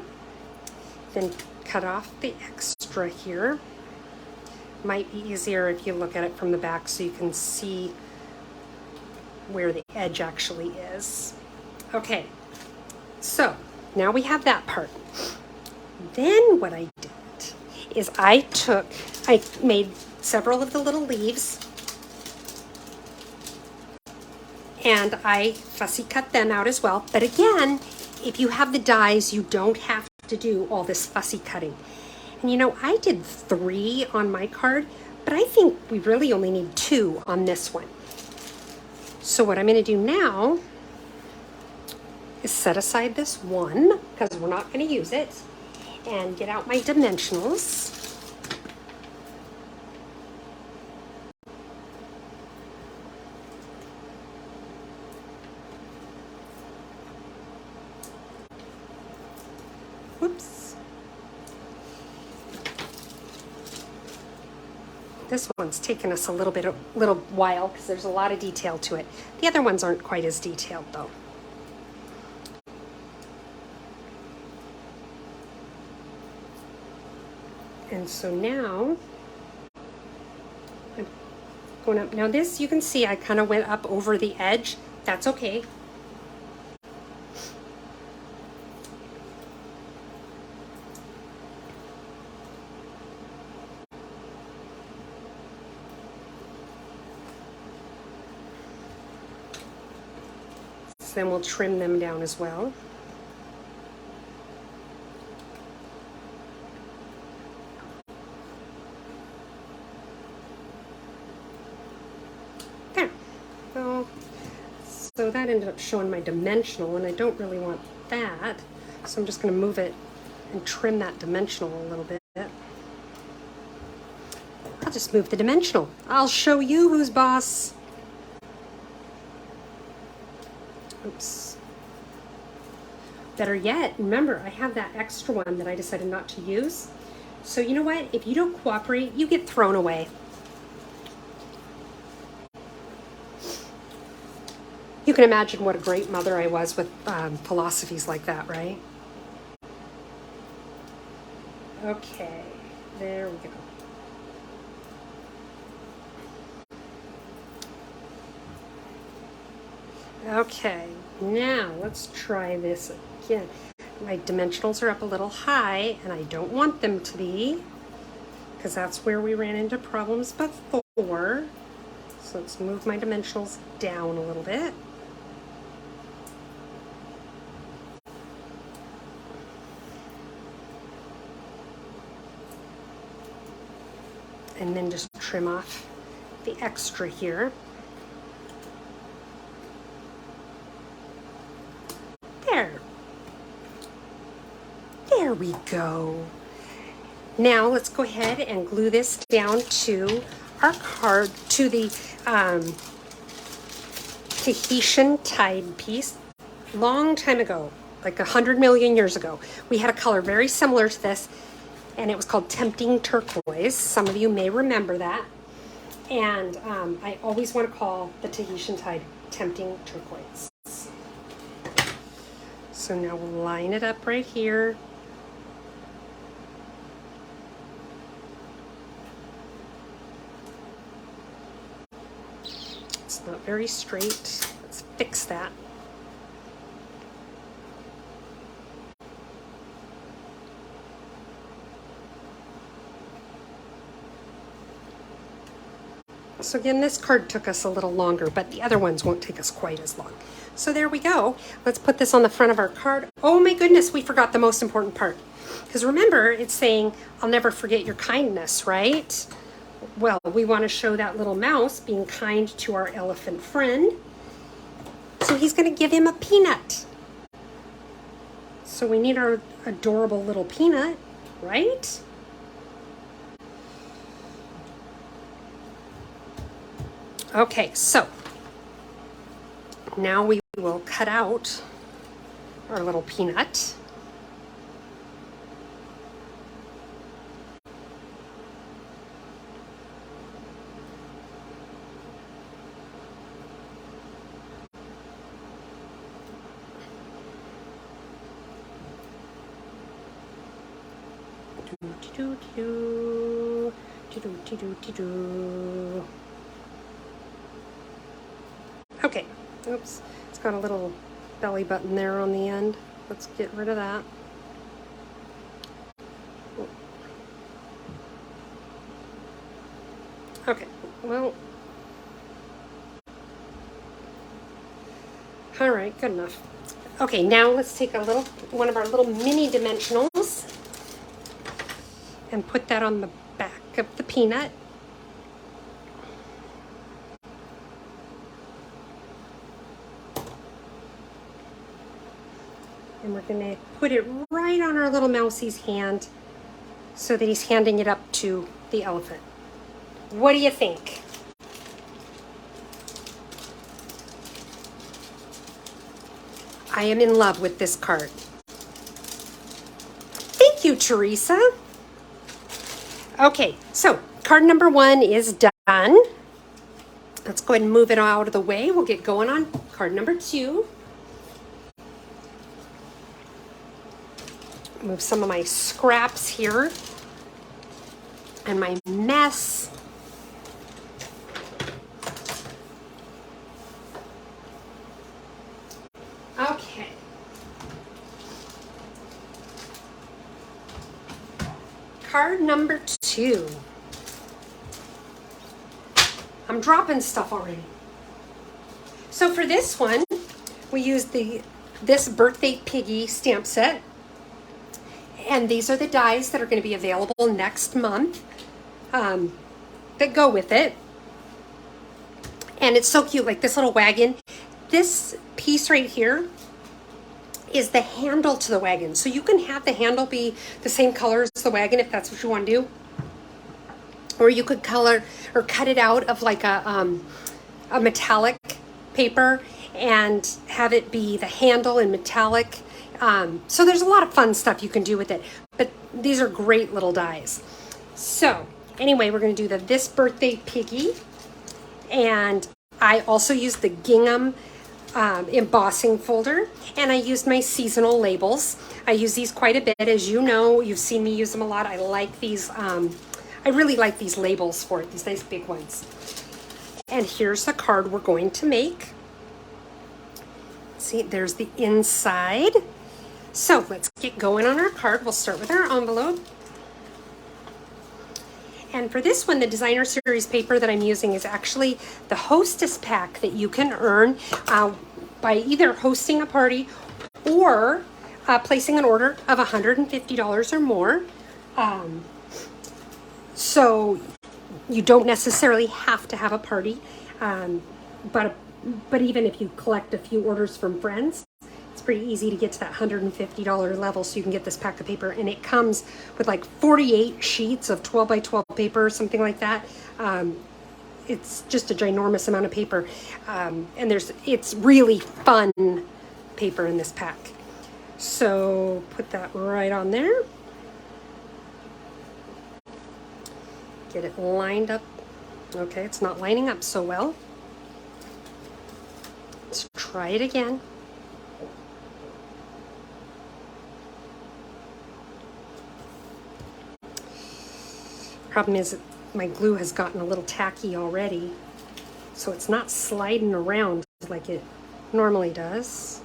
then cut off the extra here. Might be easier if you look at it from the back so you can see where the edge actually is. Okay, so now we have that part. Then what I did is I made several of the little leaves and I fussy cut them out as well. But again, if you have the dies, you don't have to do all this fussy cutting. And you know, I did 3 on my card, but I think we really only need 2 on this one. So what I'm going to do now is set aside this one, because we're not going to use it, and get out my dimensionals. Whoops. This one's taken us a little while because there's a lot of detail to it. The other ones aren't quite as detailed though. And so now I'm going up. Now this, you can see I kind of went up over the edge. That's okay. So then we'll trim them down as well. There. So that ended up showing my dimensional, and I don't really want that. So I'm just going to move it and trim that dimensional a little bit. I'll just move the dimensional. I'll show you who's boss. Oops. Better yet, remember, I have that extra one that I decided not to use. So you know what? If you don't cooperate, you get thrown away. You can imagine what a great mother I was with philosophies like that, right? Okay, there we go. Okay, now let's try this again. My dimensionals are up a little high, and I don't want them to be, because that's where we ran into problems before. So let's move my dimensionals down a little bit. And then just trim off the extra here. There we go. Now let's go ahead and glue this down to our card, to the Tahitian Tide piece. Long time ago, like 100 million years ago, we had a color very similar to this, and it was called Tempting Turquoise. Some of you may remember that. And I always want to call the Tahitian Tide Tempting Turquoise. So now we'll line it up right here. It's not very straight. Let's fix that. So again, this card took us a little longer, but the other ones won't take us quite as long. So there we go. Let's put this on the front of our card. Oh my goodness, we forgot the most important part. Because remember, it's saying, I'll never forget your kindness, right? Well, we want to show that little mouse being kind to our elephant friend. So he's going to give him a peanut. So we need our adorable little peanut, right? Okay, so now we will cut out our little peanut. Okay, oops, it's got a little belly button there on the end. Let's get rid of that. Okay, well, all right, good enough. Okay, now let's take one of our little mini dimensionals and put that on the back of the peanut. And we're going to put it right on our little mousie's hand so that he's handing it up to the elephant. What do you think? I am in love with this card. Thank you, Teresa. Okay, so card number 1 is done. Let's go ahead and move it out of the way. We'll get going on card number 2. Move some of my scraps here and my mess. Okay. Card number 2. I'm dropping stuff already. So for this one, we used this Birthday Piggy stamp set. And these are the dies that are going to be available next month that go with it. And it's so cute, like this little wagon. This piece right here is the handle to the wagon. So you can have the handle be the same color as the wagon if that's what you want to do. Or you could color or cut it out of like a metallic paper and have it be the handle in metallic. So there's a lot of fun stuff you can do with it. But these are great little dies. So anyway, we're going to do This Birthday Piggy. And I also used the gingham embossing folder, and I used my seasonal labels. I use these quite a bit, as you know. You've seen me use them a lot. I like these. I really like these labels for it, these nice big ones. And here's the card we're going to make. See, there's the inside. So let's get going on our card. We'll start with our envelope. And for this one, the Designer Series paper that I'm using is actually the Hostess Pack that you can earn by either hosting a party or placing an order of $150 or more. So you don't necessarily have to have a party, but even if you collect a few orders from friends, it's pretty easy to get to that $150 level so you can get this pack of paper. And it comes with like 48 sheets of 12 by 12 paper, something like that. It's just a ginormous amount of paper. And it's really fun paper in this pack. So put that right on there. Get it lined up. Okay, it's not lining up so well. Let's try it again. Problem is my glue has gotten a little tacky already, so it's not sliding around like it normally does.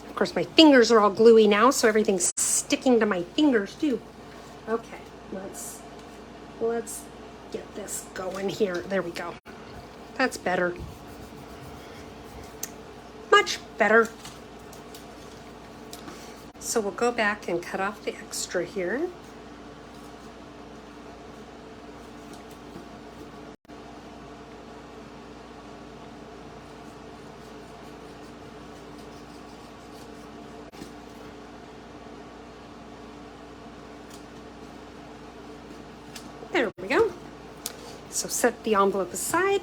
Of course, my fingers are all gluey now, so everything's sticking to my fingers too. Okay, let's get this going here. There we go. That's better. Much better. So we'll go back and cut off the extra here. There we go. So set the envelope aside.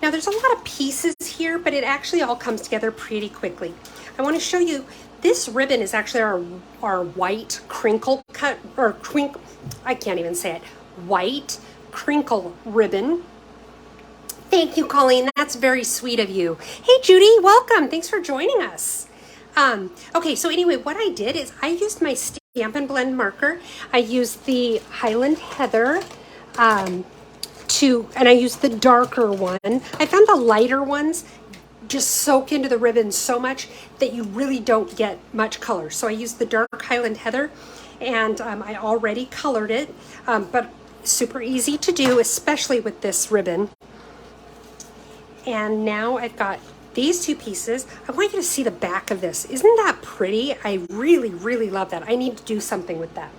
Now there's a lot of pieces here, but it actually all comes together pretty quickly. I want to show you, this ribbon is actually our white crinkle cut, or I can't even say it, white crinkle ribbon. Thank you, Colleen. That's very sweet of you. Hey, Judy, welcome. Thanks for joining us. Okay, so anyway, what I did is I used my Stampin' Blend marker. I used the Highland Heather, and I used the darker one. I found the lighter ones just soak into the ribbon so much that you really don't get much color. So I used the dark Highland Heather, and I already colored it, but super easy to do, especially with this ribbon. And now I've got these two pieces. I want you to see the back of this. Isn't that pretty? I really, really love that. I need to do something with that.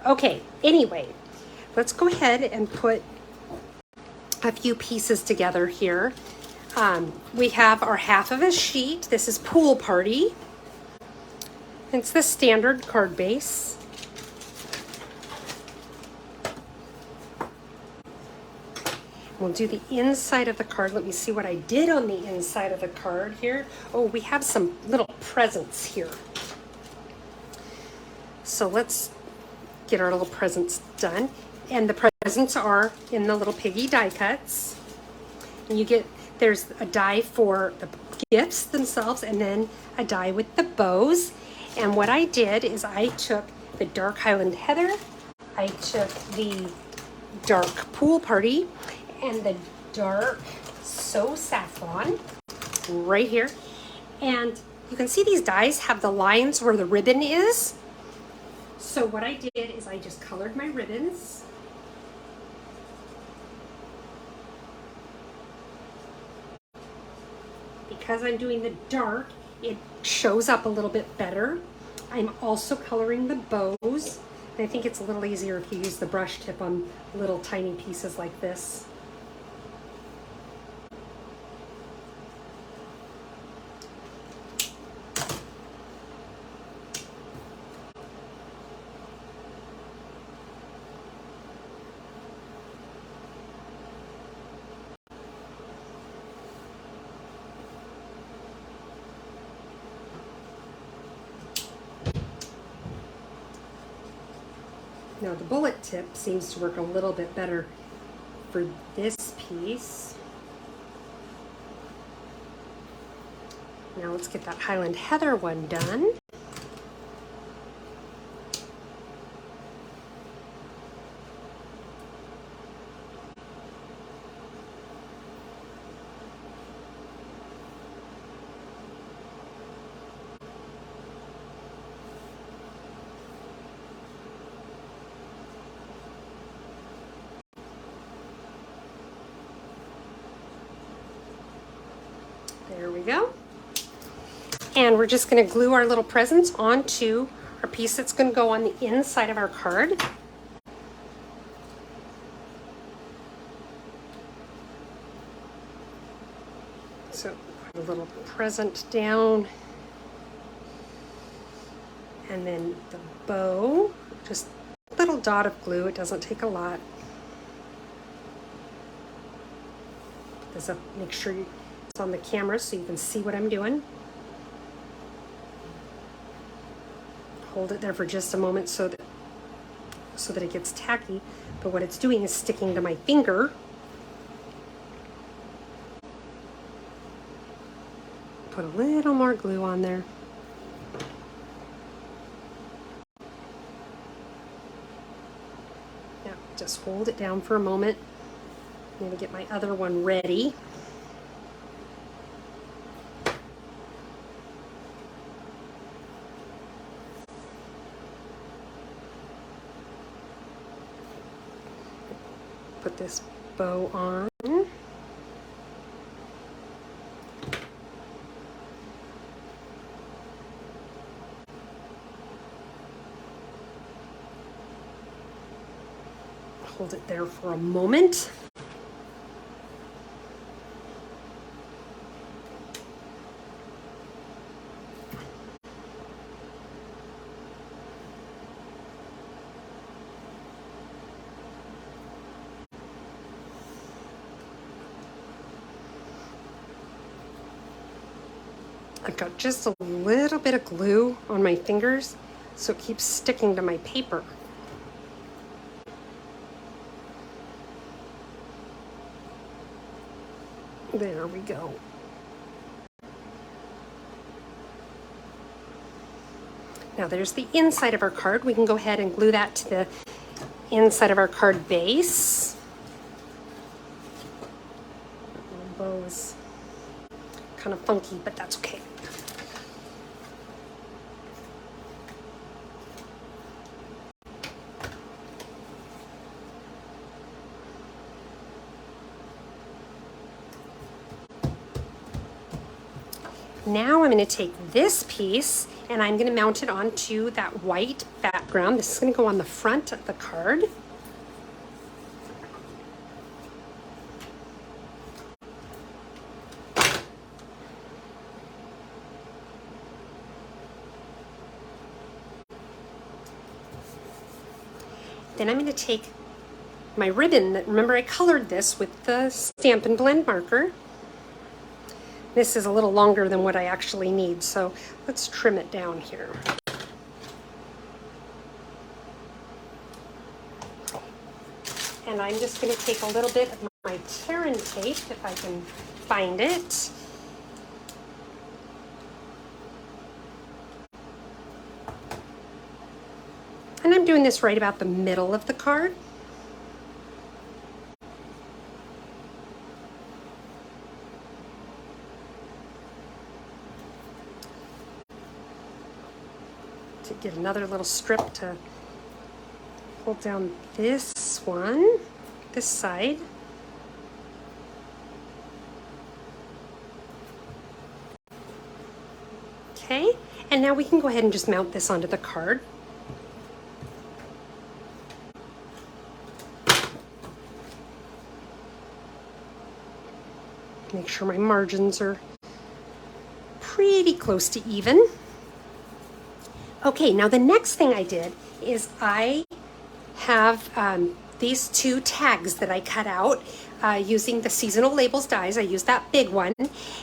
Okay, anyway, let's go ahead and put a few pieces together here. We have our half of a sheet. This is Pool Party. It's the standard card base. We'll do the inside of the card. Let me see what I did on the inside of the card here. Oh, we have some little presents here. So let's get our little presents done. And the presents are in the little piggy die cuts. And there's a die for the gifts themselves and then a die with the bows. And what I did is I took the dark Highland Heather, I took the dark Pool Party, and the dark So Saffron right here. And you can see these dies have the lines where the ribbon is. So what I did is I just colored my ribbons. because I'm doing the dark, it shows up a little bit better. I'm also coloring the bows. And I think it's a little easier if you use the brush tip on little tiny pieces like this. Now the bullet tip seems to work a little bit better for this piece. Now let's get that Highland Heather one done. There we go. And we're just going to glue our little presents onto our piece that's going to go on the inside of our card. So put a little present down. And then the bow, just a little dot of glue. It doesn't take a lot. This up, make sure it's on the camera so you can see what I'm doing. Hold it there for just a moment so that it gets tacky. But what it's doing is sticking to my finger. Put a little more glue on there. Now just hold it down for a moment. I'm going to get my other one ready. Put this bow on. Hold it there for a moment. I've got just a little bit of glue on my fingers so it keeps sticking to my paper. There we go. Now there's the inside of our card. We can go ahead and glue that to the inside of our card base. The bow is kind of funky, but that's okay. Now I'm going to take this piece and I'm going to mount it onto that white background. This is going to go on the front of the card. Then I'm going to take my ribbon that, remember I colored this with the Stampin' Blend marker. This is a little longer than what I actually need, so let's trim it down here. And I'm just going to take a little bit of my Terran tape, if I can find it. And I'm doing this right about the middle of the card. To get another little strip to hold down this one, this side. Okay, and now we can go ahead and just mount this onto the card. Make sure my margins are pretty close to even. Okay, now the next thing I did is I have these two tags that I cut out using the Seasonal Labels dies. I used that big one.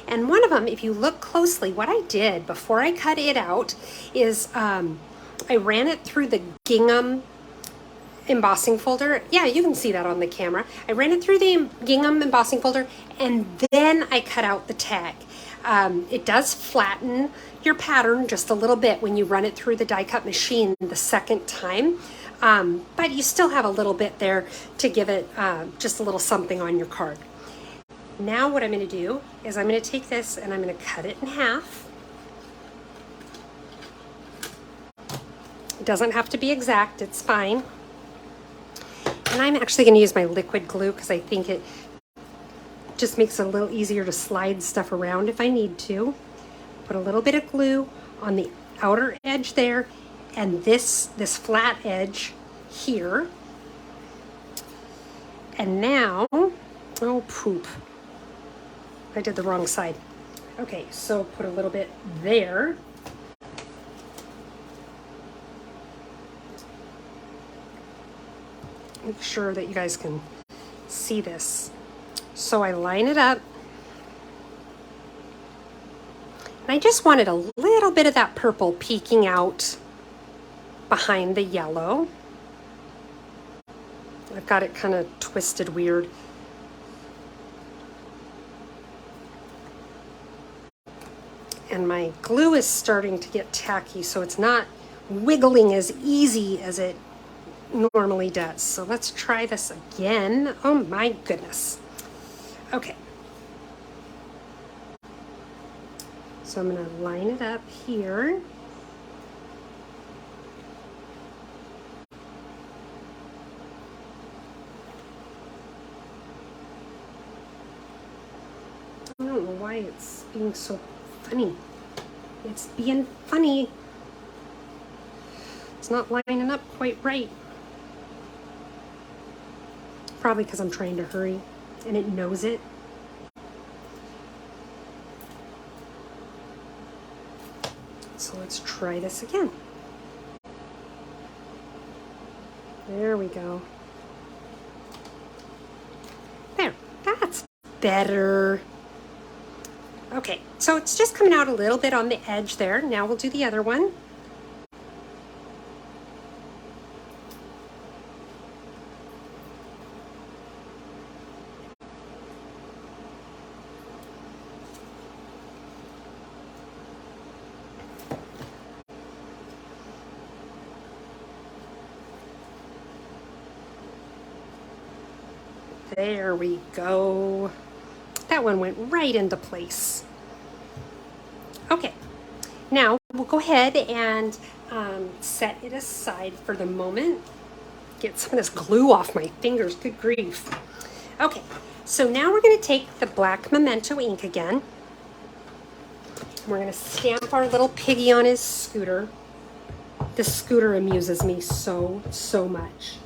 And one of them, if you look closely, what I did before I cut it out is I ran it through the gingham embossing folder. Yeah, you can see that on the camera. I ran it through the gingham embossing folder and then I cut out the tag. It does flatten your pattern just a little bit when you run it through the die cut machine the second time, but you still have a little bit there to give it just a little something on your card. Now what I'm going to do is I'm going to take this and I'm going to cut it in half. It doesn't have to be exact, it's fine. And I'm actually going to use my liquid glue because I think it just makes it a little easier to slide stuff around if I need to. Put a little bit of glue on the outer edge there and this flat edge here. And now, oh poop, I did the wrong side. Okay, so put a little bit there. Make sure that you guys can see this. So I line it up. And I just wanted a little bit of that purple peeking out behind the yellow. I've got it kind of twisted weird. And my glue is starting to get tacky, so it's not wiggling as easy as it normally does. So let's try this again. Oh my goodness. Okay. So I'm going to line it up here. I don't know why it's being so funny. It's being funny. It's not lining up quite right. Probably because I'm trying to hurry and it knows it. So let's try this again. There we go. There, that's better. Okay, so it's just coming out a little bit on the edge there. Now we'll do the other one. There we go. That one went right into place. Okay, now we'll go ahead and set it aside for the moment. Get some of this glue off my fingers, good grief. Okay, so now we're gonna take the black Memento ink again. We're gonna stamp our little piggy on his scooter. This scooter amuses me so much.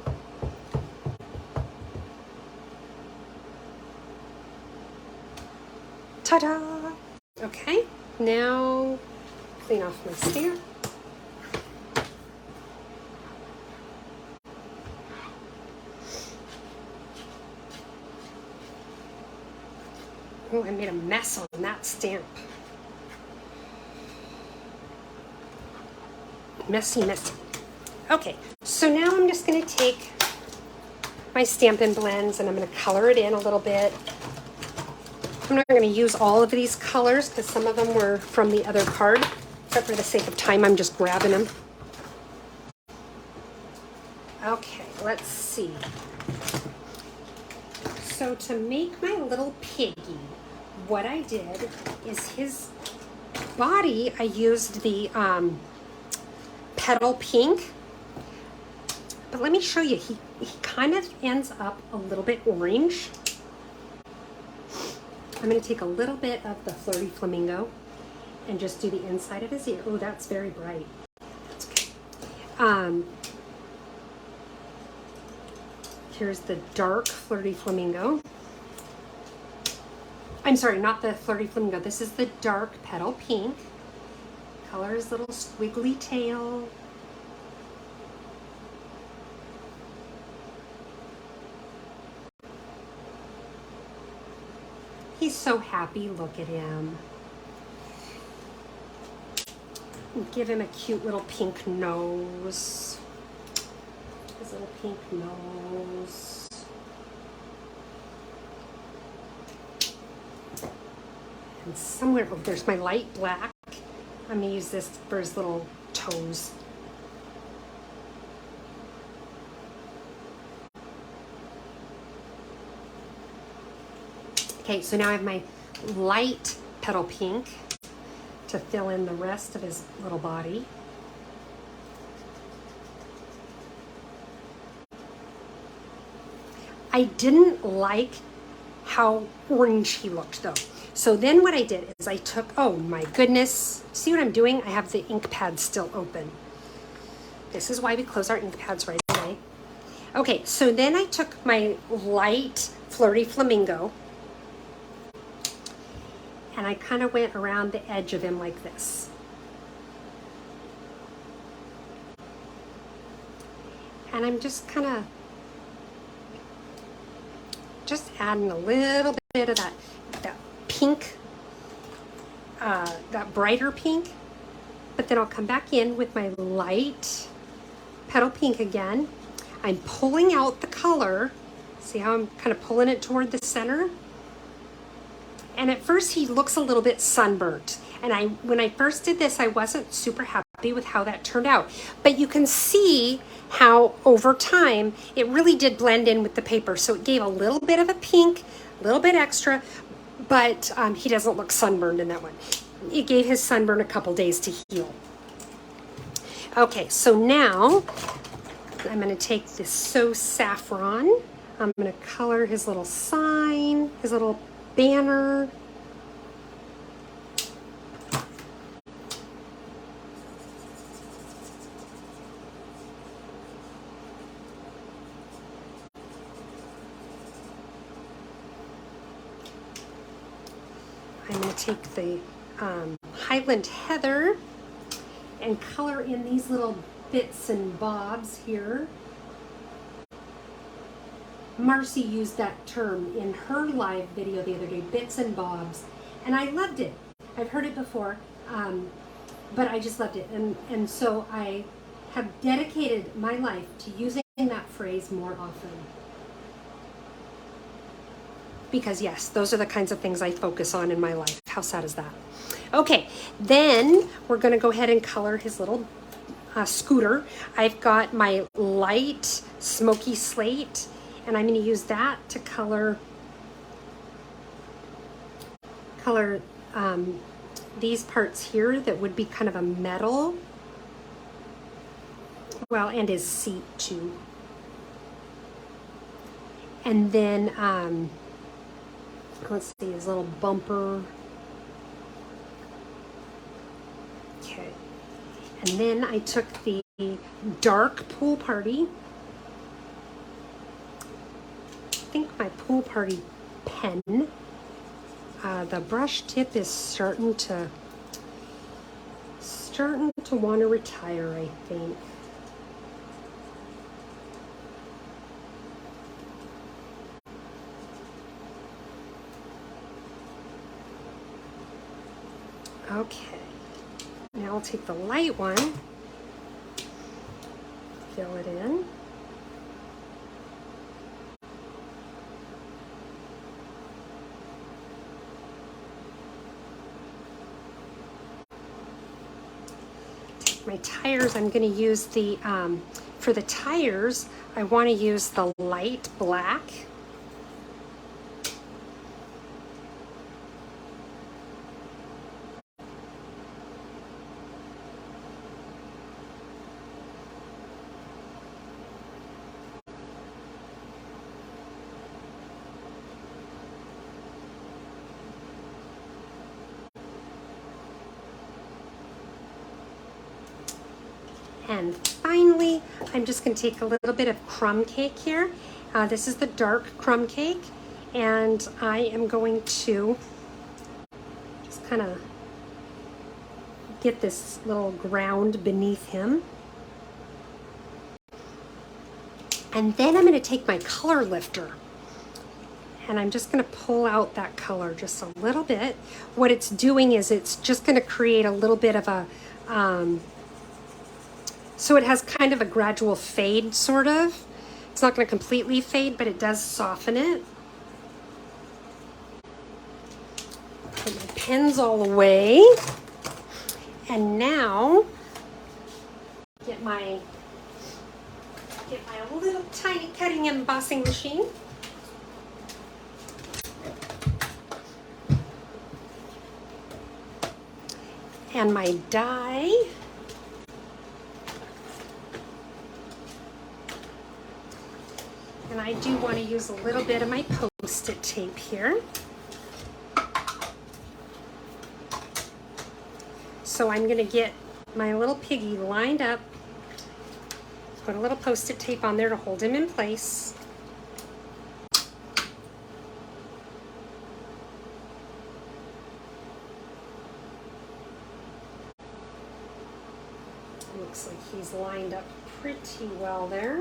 Ta-da! Okay, now clean off my stamp. Oh, I made a mess on that stamp. Messy, messy. Okay, so now I'm just going to take my Stampin' Blends and I'm going to color it in a little bit. I'm not going to use all of these colors because some of them were from the other card, but for the sake of time, I'm just grabbing them. Okay, let's see. So to make my little piggy, what I did is his body, I used the Petal Pink, but let me show you, he kind of ends up a little bit orange. I'm going to take a little bit of the Flirty Flamingo and just do the inside of his ear. Oh, that's very bright. That's good. Here's the dark Flirty Flamingo. I'm sorry, not the Flirty Flamingo. This is the dark Petal Pink. Color his little squiggly tail. He's so happy, look at him. Give him a cute little pink nose. His little pink nose. And somewhere, oh, there's my light black. I'm gonna use this for his little toes. Okay, so now I have my light Petal Pink to fill in the rest of his little body. I didn't like how orange he looked though. So then what I did is I took, oh my goodness, see what I'm doing? I have the ink pad still open. This is why we close our ink pads right away. Okay, so then I took my light Flirty Flamingo and I kind of went around the edge of him like this. And I'm just kind of adding a little bit of that pink, that brighter pink. But then I'll come back in with my light Petal Pink again. I'm pulling out the color. See how I'm kind of pulling it toward the center? And at first he looks a little bit sunburnt. And when I first did this, I wasn't super happy with how that turned out. But you can see how over time, it really did blend in with the paper. So it gave a little bit of a pink, a little bit extra, but he doesn't look sunburned in that one. It gave his sunburn a couple days to heal. Okay, so now I'm gonna take this So Saffron. I'm gonna color his little sign, his little banner. I'm going to take the Highland Heather and color in these little bits and bobs here. Marcy used that term in her live video the other day, bits and bobs, and I loved it. I've heard it before, but I just loved it, and so I have dedicated my life to using that phrase more often. Because yes, those are the kinds of things I focus on in my life. How sad is that? Okay, then we're gonna go ahead and color his little scooter. I've got my light smoky slate, and I'm gonna use that to color these parts here that would be kind of a metal. Well, and his seat too. And then, let's see, his little bumper. Okay. And then I took the dark Pool Party. I think my Pool Party pen. The brush tip is starting to want to retire, I think. Okay, now I'll take the light one, fill it in. Take my tires, I'm going to use the, for the tires, I want to use the light black. And finally, I'm just going to take a little bit of crumb cake here. This is the dark crumb cake, and I am going to just kind of get this little ground beneath him. And then I'm going to take my color lifter, and I'm just going to pull out that color just a little bit. What it's doing is it's just going to create a little bit of a, so it has kind of a gradual fade, sort of. It's not going to completely fade, but it does soften it. Put my pens all away. And now, get my little tiny cutting embossing machine. And my die. And I do want to use a little bit of my Post-it tape here. So I'm going to get my little piggy lined up, put a little Post-it tape on there to hold him in place. Looks like he's lined up pretty well there.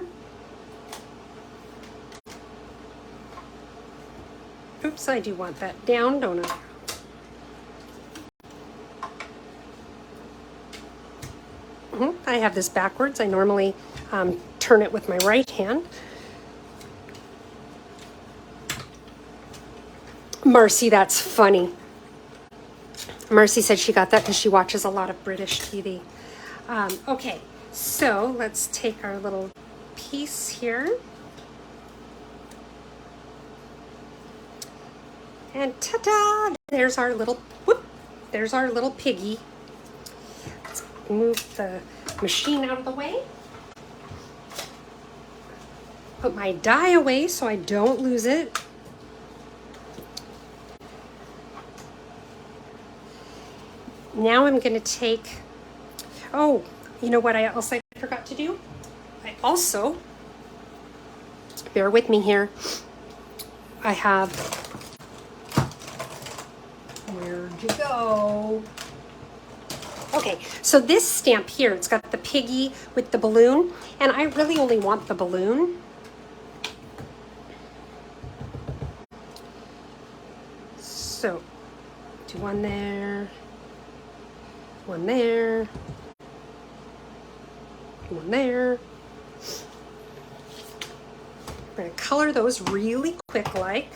Oops, I do want that down, don't I? I have this backwards. I normally turn it with my right hand. Marcy, that's funny. Marcy said she got that because she watches a lot of British TV. Okay, so let's take our little piece here. And ta-da! There's our little, whoop! There's our little piggy. Let's move the machine out of the way. Put my die away so I don't lose it. Now I'm going to take, oh, you know what else I forgot to do? I also, bear with me here, I have, where'd you go? Okay, so this stamp here, it's got the piggy with the balloon, and I really only want the balloon. So, do one there, one there, one there. We're going to color those really quick like.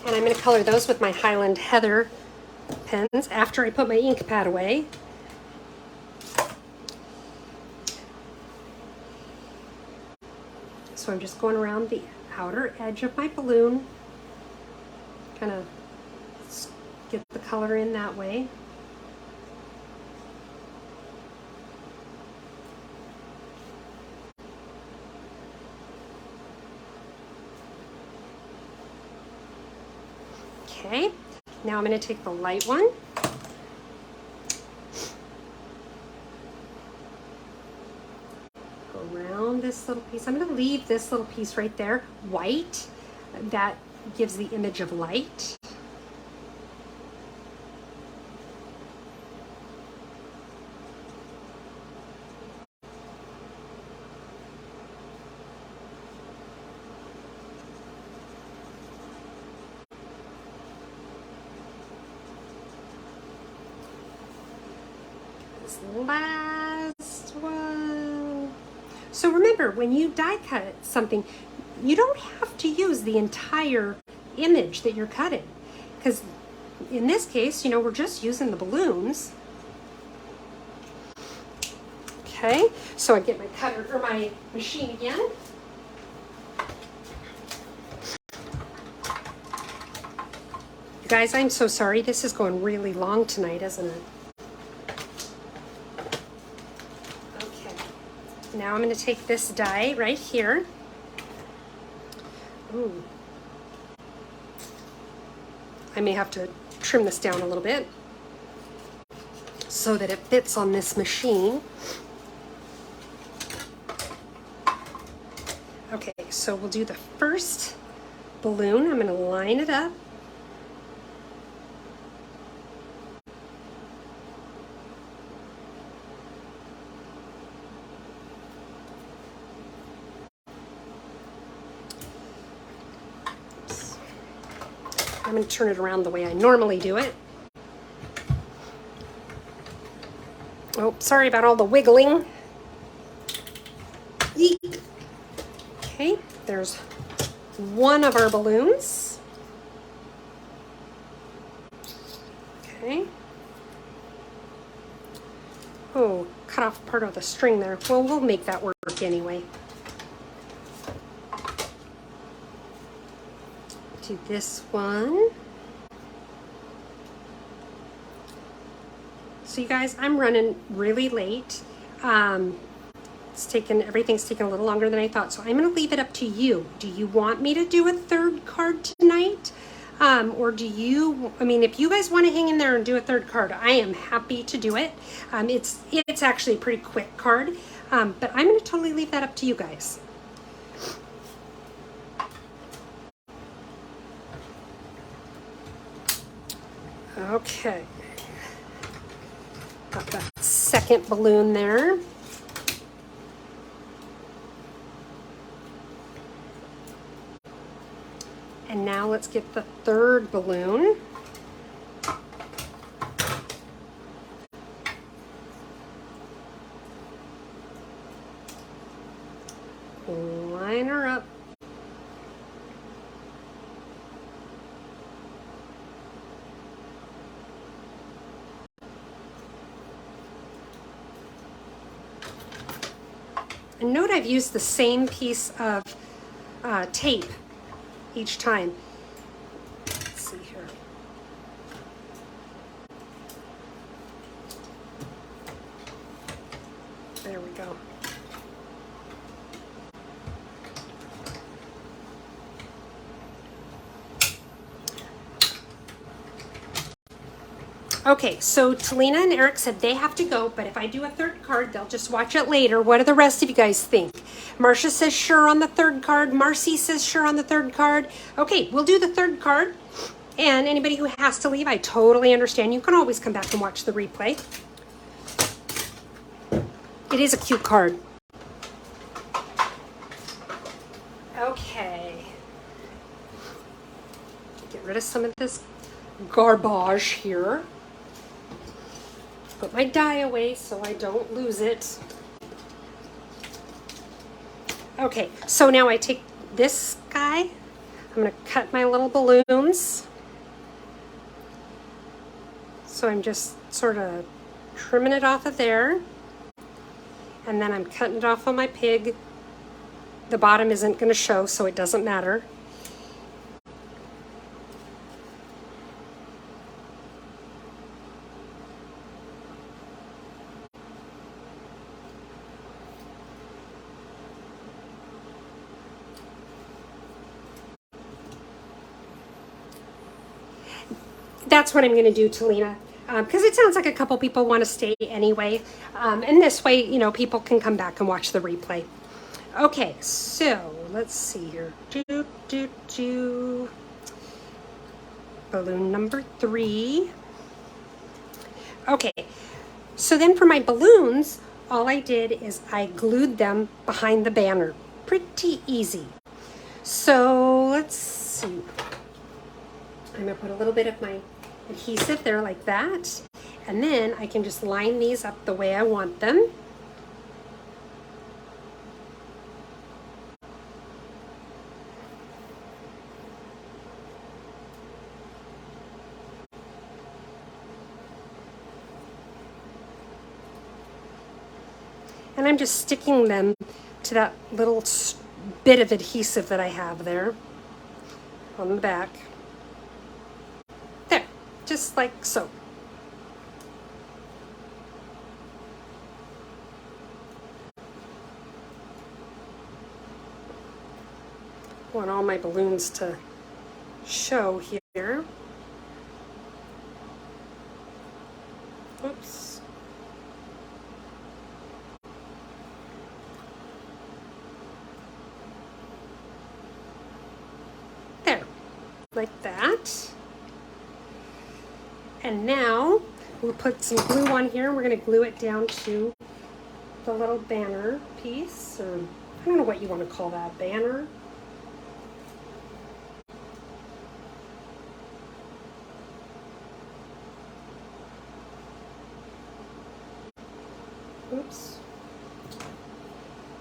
And I'm going to color those with my Highland Heather pens after I put my ink pad away. So I'm just going around the outer edge of my balloon, kind of get the color in that way. Okay, now I'm going to take the light one. Go around this little piece. I'm going to leave this little piece right there, white. That gives the image of light. Last one. So remember, when you die cut something, you don't have to use the entire image that you're cutting, because in this case, you know, we're just using the balloons. Okay, so I get my cutter or my machine again. You guys, I'm so sorry. This is going really long tonight, isn't it? Now I'm going to take this die right here. Ooh, I may have to trim this down a little bit so that it fits on this machine. Okay, so we'll do the first balloon. I'm going to line it up. Oops. I'm going to turn it around the way I normally do it. Oh, sorry about all the wiggling. Eek. Okay, there's one of our balloons. Okay. Oh, cut off part of the string there. Well, we'll make that work anyway. Do this one. So you guys, I'm running really late. Everything's taken a little longer than I thought, so I'm going to leave it up to you. Do you want me to do a third card tonight? Or do you, if you guys want to hang in there and do a third card, I am happy to do it. It's actually a pretty quick card, but I'm going to totally leave that up to you guys. Okay. Got that second balloon there. And now let's get the third balloon. Line her up. And note I've used the same piece of tape each time. Let's see here. There we go. Okay, so Talina and Eric said they have to go, but if I do a third card, they'll just watch it later. What do the rest of you guys think? Marcia says sure on the third card. Marcy says sure on the third card. Okay, we'll do the third card. And anybody who has to leave, I totally understand. You can always come back and watch the replay. It is a cute card. Okay. Get rid of some of this garbage here. Put my die away so I don't lose it. Okay, so now I take this guy. I'm going to cut my little balloons. So I'm just sort of trimming it off of there. And then I'm cutting it off on my pig. The bottom isn't going to show, so it doesn't matter. That's what I'm going to do, Talina, because it sounds like a couple people want to stay anyway. And this way, people can come back and watch the replay. Okay, so let's see here. Balloon number 3. Okay, so then for my balloons, all I did is I glued them behind the banner. Pretty easy. So let's see. I'm going to put a little bit of my adhesive there like that, and then I can just line these up the way I want them. And I'm just sticking them to that little bit of adhesive that I have there on the back. There, just like so. I want all my balloons to show here. Oops. There, like that. And now we'll put some glue on here. We're going to glue it down to the little banner piece, or I don't know what you want to call that, banner. Oops.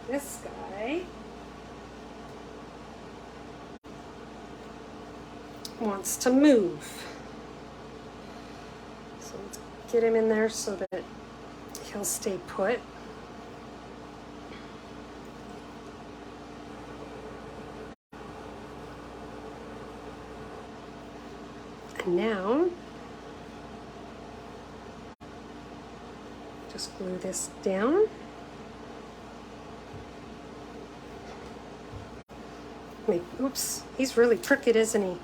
This guy wants to move. So let's get him in there so that he'll stay put. And now, just glue this down. Wait, oops, he's really crooked, isn't he?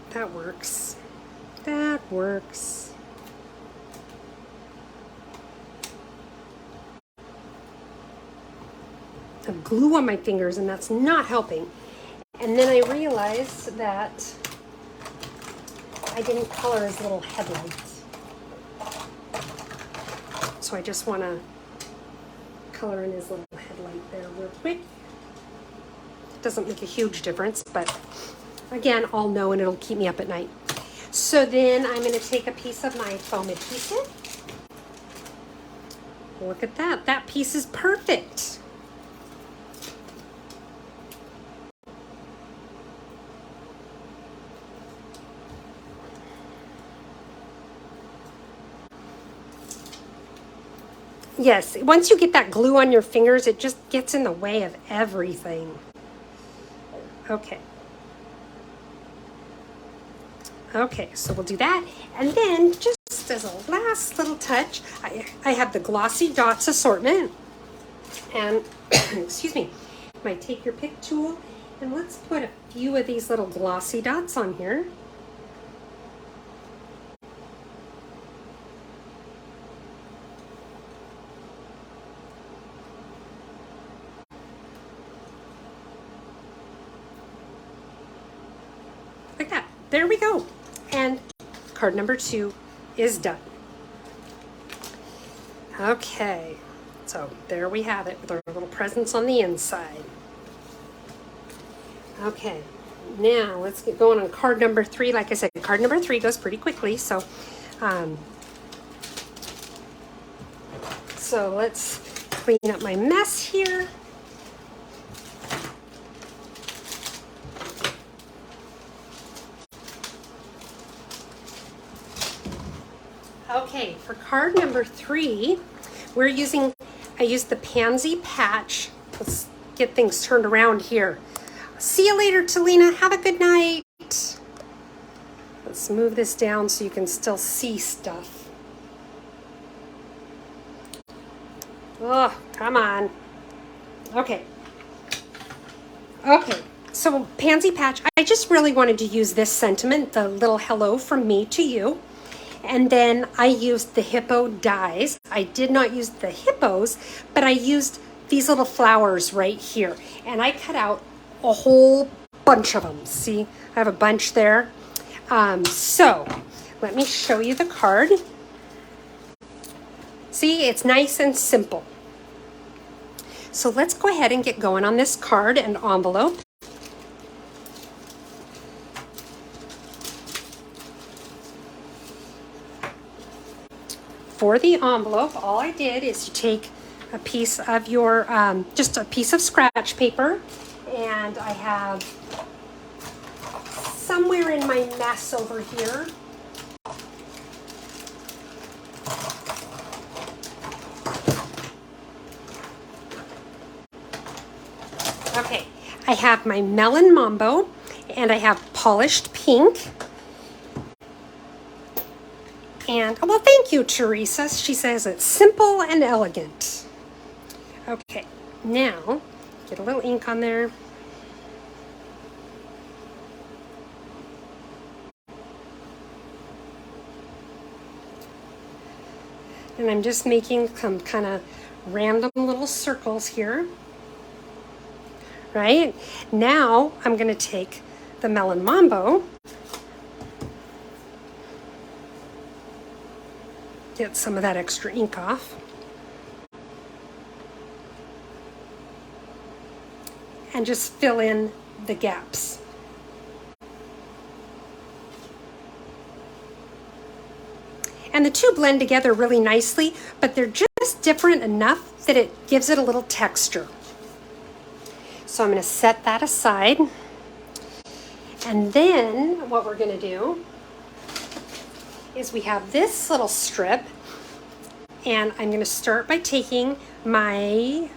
That works. That works. I have glue on my fingers and that's not helping. And then I realized that I didn't color his little headlights. So I just want to color in his little headlight there real quick. It doesn't make a huge difference, but again, I'll know and it'll keep me up at night. So then I'm going to take a piece of my foam adhesive. Look at that. That piece is perfect. Yes, once you get that glue on your fingers, it just gets in the way of everything. Okay. Okay, so we'll do that. And then just as a last little touch, I have the Glossy Dots assortment. And, excuse me, my Take Your Pick tool. And let's put a few of these little glossy dots on here. Like that. There we go. And card number 2 is done. Okay, so there we have it with our little presents on the inside. Okay, now let's get going on card number 3. Like I said, card number 3 goes pretty quickly, so let's clean up my mess here. Okay, for card number 3, I used the Pansy Patch. Let's get things turned around here. See you later, Talina. Have a good night. Let's move this down so you can still see stuff. Oh, come on. Okay. Okay, so Pansy Patch, I just really wanted to use this sentiment, the little hello from me to you. And then I used the hippo dies. I did not use the hippos, but I used these little flowers right here. And I cut out a whole bunch of them. See, I have a bunch there. So let me show you the card. See, it's nice and simple. So let's go ahead and get going on this card and envelope. For the envelope, all I did is to take a piece of your, just a piece of scratch paper, and I have somewhere in my mess over here, okay, I have my Melon Mambo, and I have Polished Pink, And, well, thank you, Teresa. She says it's simple and elegant. Okay, now get a little ink on there. And I'm just making some kind of random little circles here. Right? Now I'm going to take the Melon Mambo, get some of that extra ink off, and just fill in the gaps. And the two blend together really nicely, but they're just different enough that it gives it a little texture. So I'm going to set that aside. And then what we're going to do is we have this little strip, and I'm going to start by taking my,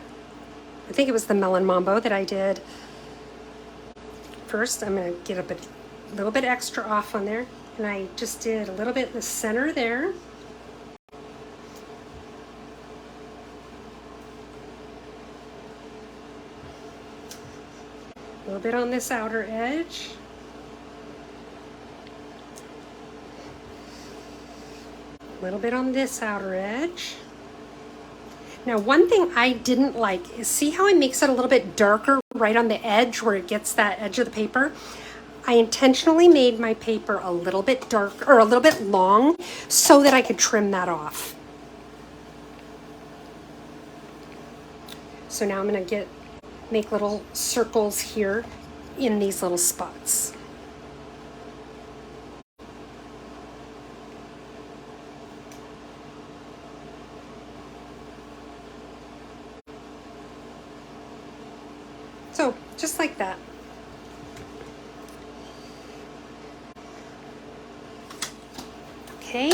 I think it was the Melon Mambo that I did first. I'm going to get a little bit extra off on there, and I just did a little bit in the center there. A little bit on this outer edge. A little bit on this outer edge. Now, one thing I didn't like is, see how it makes it a little bit darker right on the edge where it gets that edge of the paper? I intentionally made my paper a little bit dark, or a little bit long, so that I could trim that off. So now I'm going to make little circles here in these little spots. So just like that. Okay,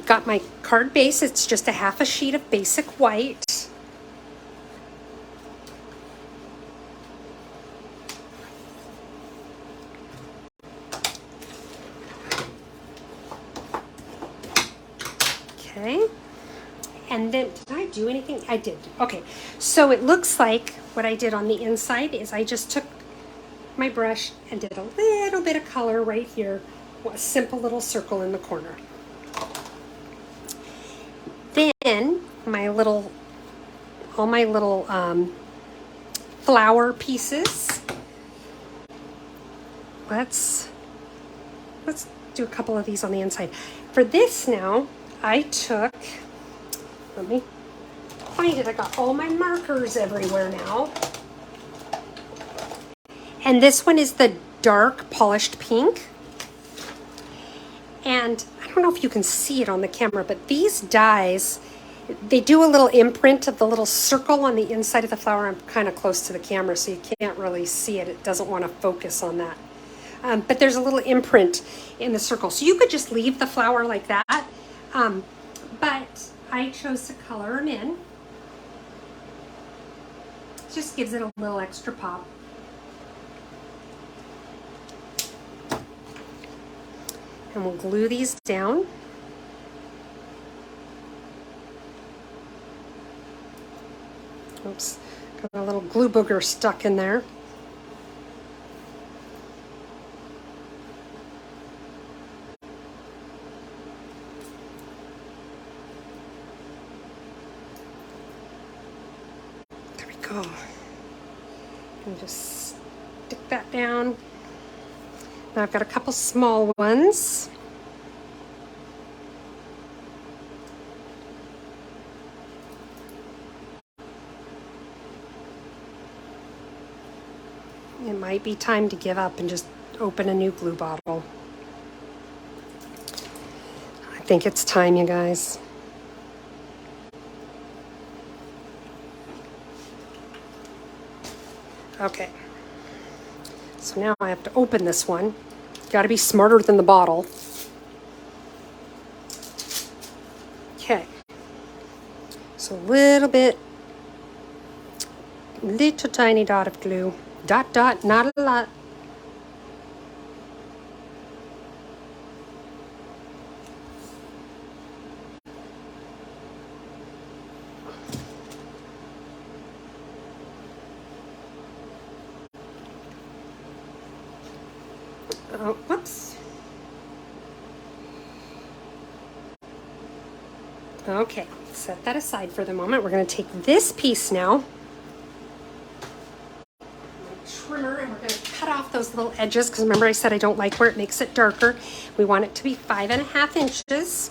got my card base. It's just a half a sheet of basic white. Okay, and then did I do anything? I did. Okay, so it looks like what I did on the inside is I just took my brush and did a little bit of color right here, a simple little circle in the corner. Then all my little flower pieces. Let's do a couple of these on the inside. For this now, I took, let me find it. I got all my markers everywhere now. And this one is the dark polished pink. And I don't know if you can see it on the camera, but these dies, they do a little imprint of the little circle on the inside of the flower. I'm kind of close to the camera, so you can't really see it. It doesn't want to focus on that. But there's a little imprint in the circle. So you could just leave the flower like that. But I chose to color them in. Just gives it a little extra pop. And we'll glue these down. Oops, got a little glue booger stuck in there. There we go. And just stick that down. Now I've got a couple small ones. It might be time to give up and just open a new glue bottle. I think it's time, you guys. Okay. So now I have to open this one. Got to be smarter than the bottle. Okay. So a little tiny dot of glue. Dot, dot, not a lot. Oh, whoops. Okay, set that aside for the moment. We're going to take this piece now, trimmer, and we're going to cut off those little edges, because remember I said I don't like where it makes it darker. We want it to be 5.5 inches.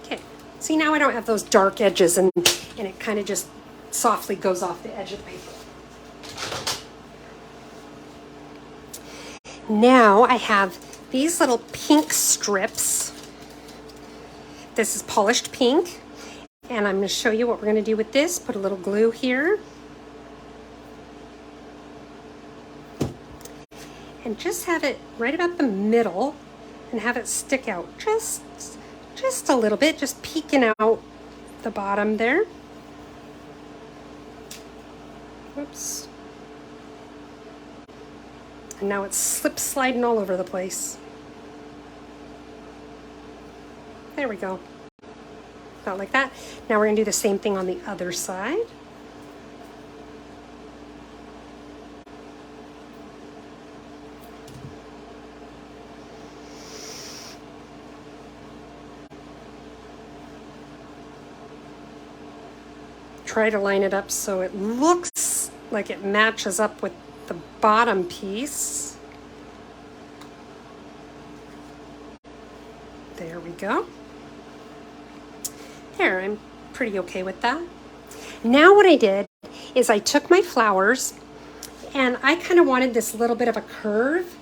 Okay, see, now I don't have those dark edges, and it kind of just softly goes off the edge of the paper. Now I have these little pink strips. This is polished pink, and I'm going to show you what we're going to do with this. Put a little glue here. And just have it right about the middle and have it stick out just a little bit, just peeking out the bottom there. Whoops. And now it's slip sliding all over the place. There we go. About like that. Now we're going to do the same thing on the other side. Try to line it up so it looks like it matches up with the bottom piece. There we go. There, I'm pretty okay with that. Now what I did is I took my flowers, and I kind of wanted this little bit of a curve,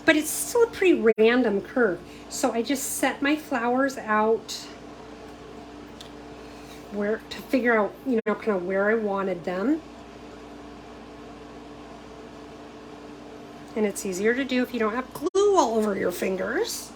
but it's still a pretty random curve. So I just set my flowers out where to figure out, you know, kind of where I wanted them. And it's easier to do if you don't have glue all over your fingers.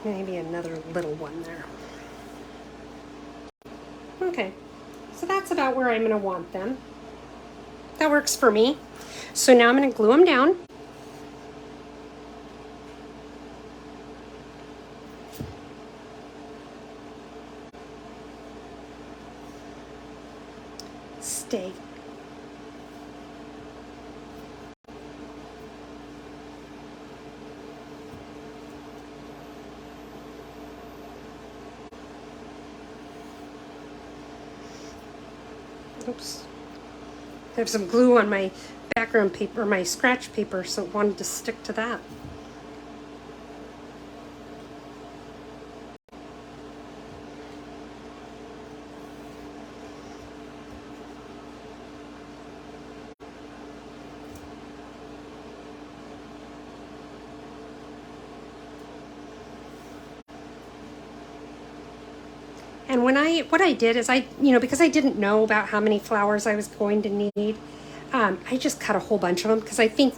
Maybe another little one there. Okay, so that's about where I'm going to want them. That works for me. So now I'm going to glue them down. Stay. Oops. I have some glue on my background paper, my scratch paper, so it wanted to stick to that. And what I did is because I didn't know about how many flowers I was going to need, I just cut a whole bunch of them because I think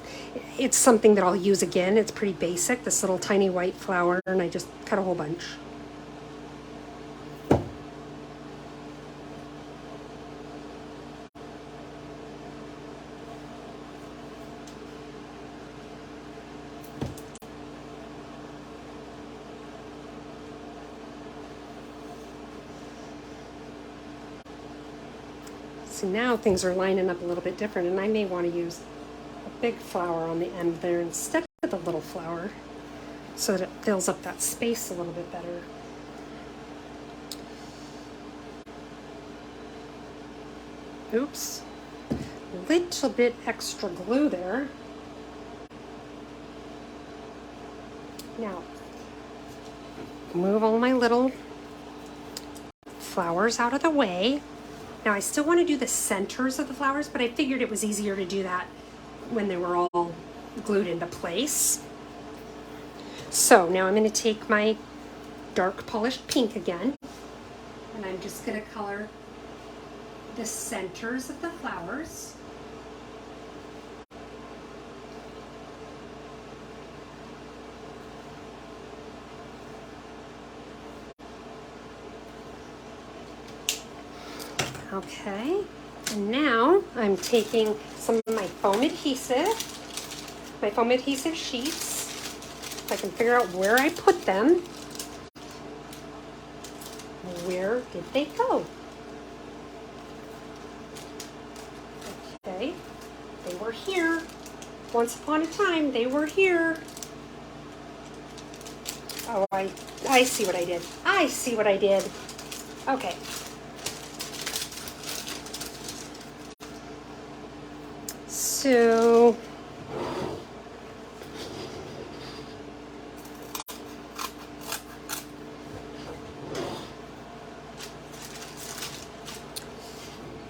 it's something that I'll use again. It's pretty basic, this little tiny white flower, and I just cut a whole bunch. So now things are lining up a little bit different, and I may want to use a big flower on the end there instead of the little flower so that it fills up that space a little bit better. Oops, a little bit extra glue there. Now, move all my little flowers out of the way. Now I still want to do the centers of the flowers, but I figured it was easier to do that when they were all glued into place. So now I'm going to take my dark polished pink again, and I'm just going to color the centers of the flowers. Okay, and now I'm taking some of my foam adhesive sheets, if I can figure out where I put them. Where did they go? Okay, they were here. Once upon a time, they were here. Oh, I see what I did. I see what I did. Okay. So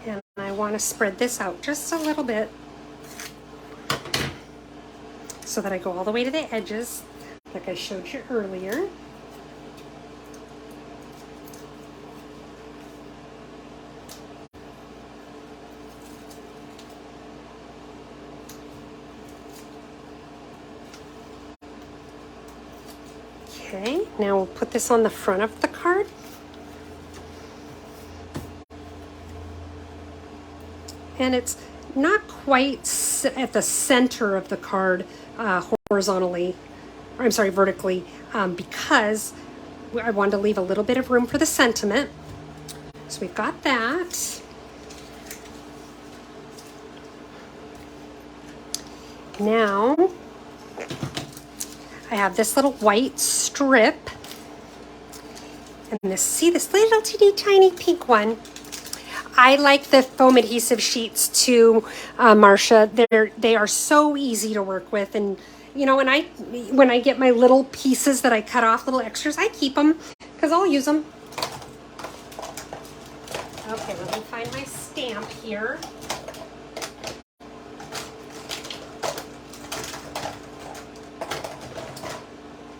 and I want to spread this out just a little bit so that I go all the way to the edges like I showed you earlier. Okay, now we'll put this on the front of the card. And it's not quite at the center of the card vertically, because I wanted to leave a little bit of room for the sentiment. So we've got that. Now, I have this little white strip, and this little teeny tiny pink one. I like the foam adhesive sheets too, Marcia. They are so easy to work with, and you know, when I get my little pieces that I cut off, little extras, I keep them because I'll use them. Okay, let me find my stamp here.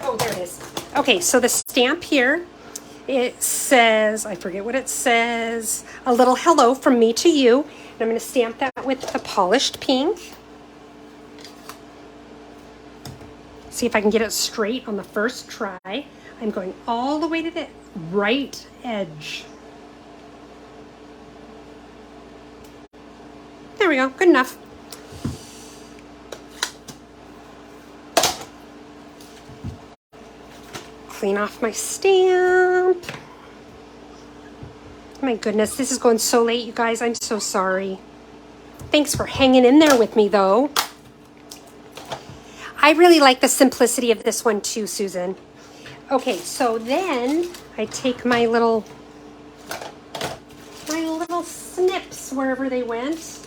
Oh, there it is. Okay, so the stamp here, it says, I forget what it says, a little hello from me to you. And I'm going to stamp that with the polished pink. See if I can get it straight on the first try. I'm going all the way to the right edge. There we go, good enough. Clean off my stamp. My goodness, this is going so late, you guys. I'm so sorry. Thanks for hanging in there with me, though. I really like the simplicity of this one, too, Susan. Okay, so then I take my little snips wherever they went.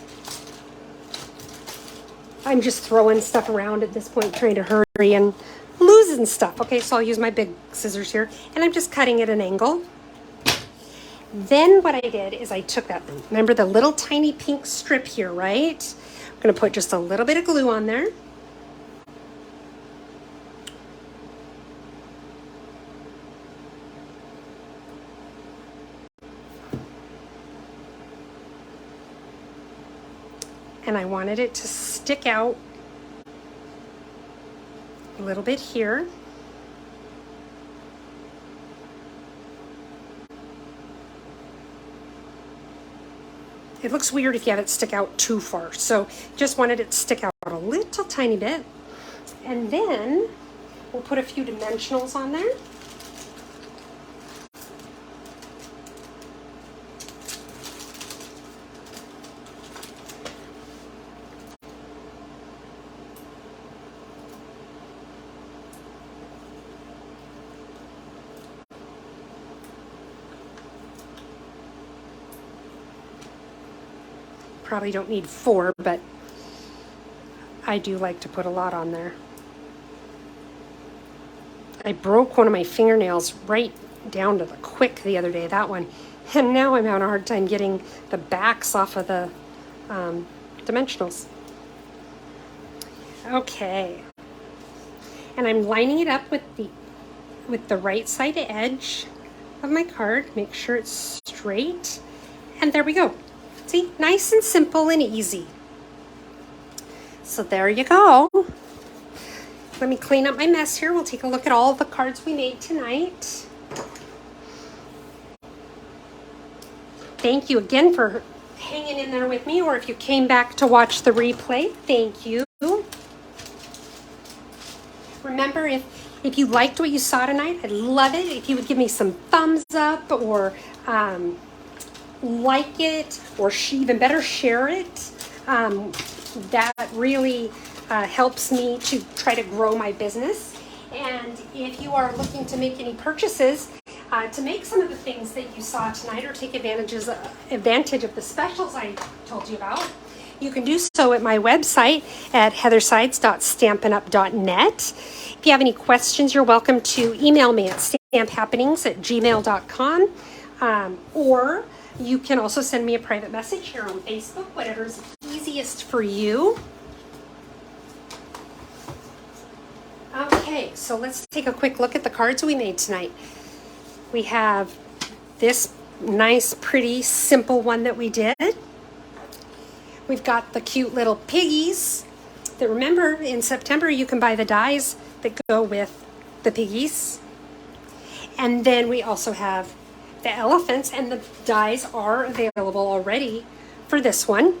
I'm just throwing stuff around at this point, trying to hurry and losing stuff. Okay, so I'll use my big scissors here, and I'm just cutting at an angle. Then what I did is I took that, remember the little tiny pink strip here, right? I'm going to put just a little bit of glue on there. And I wanted it to stick out a little bit here. It looks weird if you have it stick out too far, so just wanted it to stick out a little tiny bit. And then we'll put a few dimensionals on there. Probably don't need 4, but I do like to put a lot on there. I broke one of my fingernails right down to the quick the other day. That one And now I'm having a hard time getting the backs off of the dimensionals. Okay. And I'm lining it up with the right side edge of my card. Make sure it's straight. And there we go. See, nice and simple and easy. So there you go. Let me clean up my mess here. We'll take a look at all the cards we made tonight. Thank you again for hanging in there with me, or if you came back to watch the replay, thank you. Remember, if you liked what you saw tonight, I'd love it if you would give me some thumbs up, or like it, or even better, share it. That really helps me to try to grow my business. And if you are looking to make any purchases, to make some of the things that you saw tonight, or take advantage of the specials I told you about, you can do so at my website at heathersides.stampinup.net. If you have any questions, you're welcome to email me at stamphappenings@gmail.com, or you can also send me a private message here on Facebook, whatever's easiest for you. Okay, so let's take a quick look at the cards we made tonight. We have this nice, pretty, simple one that we did. We've got the cute little piggies that, remember, in September you can buy the dies that go with the piggies. And then we also have the elephants, and the dies are available already for this one.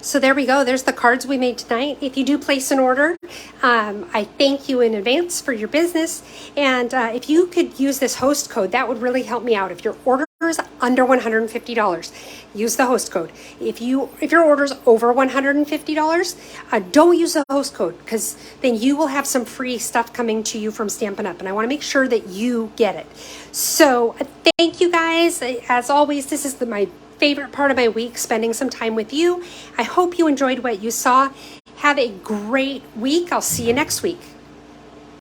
So there we go. There's the cards we made tonight. If you do place an order, I thank you in advance for your business. And if you could use this host code, that would really help me out. If your order is under $150, use the host code. If your order is over $150, don't use the host code, because then you will have some free stuff coming to you from Stampin' Up! And I want to make sure that you get it. So thank you guys. As always, this is my favorite part of my week, spending some time with you. I hope you enjoyed what you saw. Have a great week. I'll see you next week.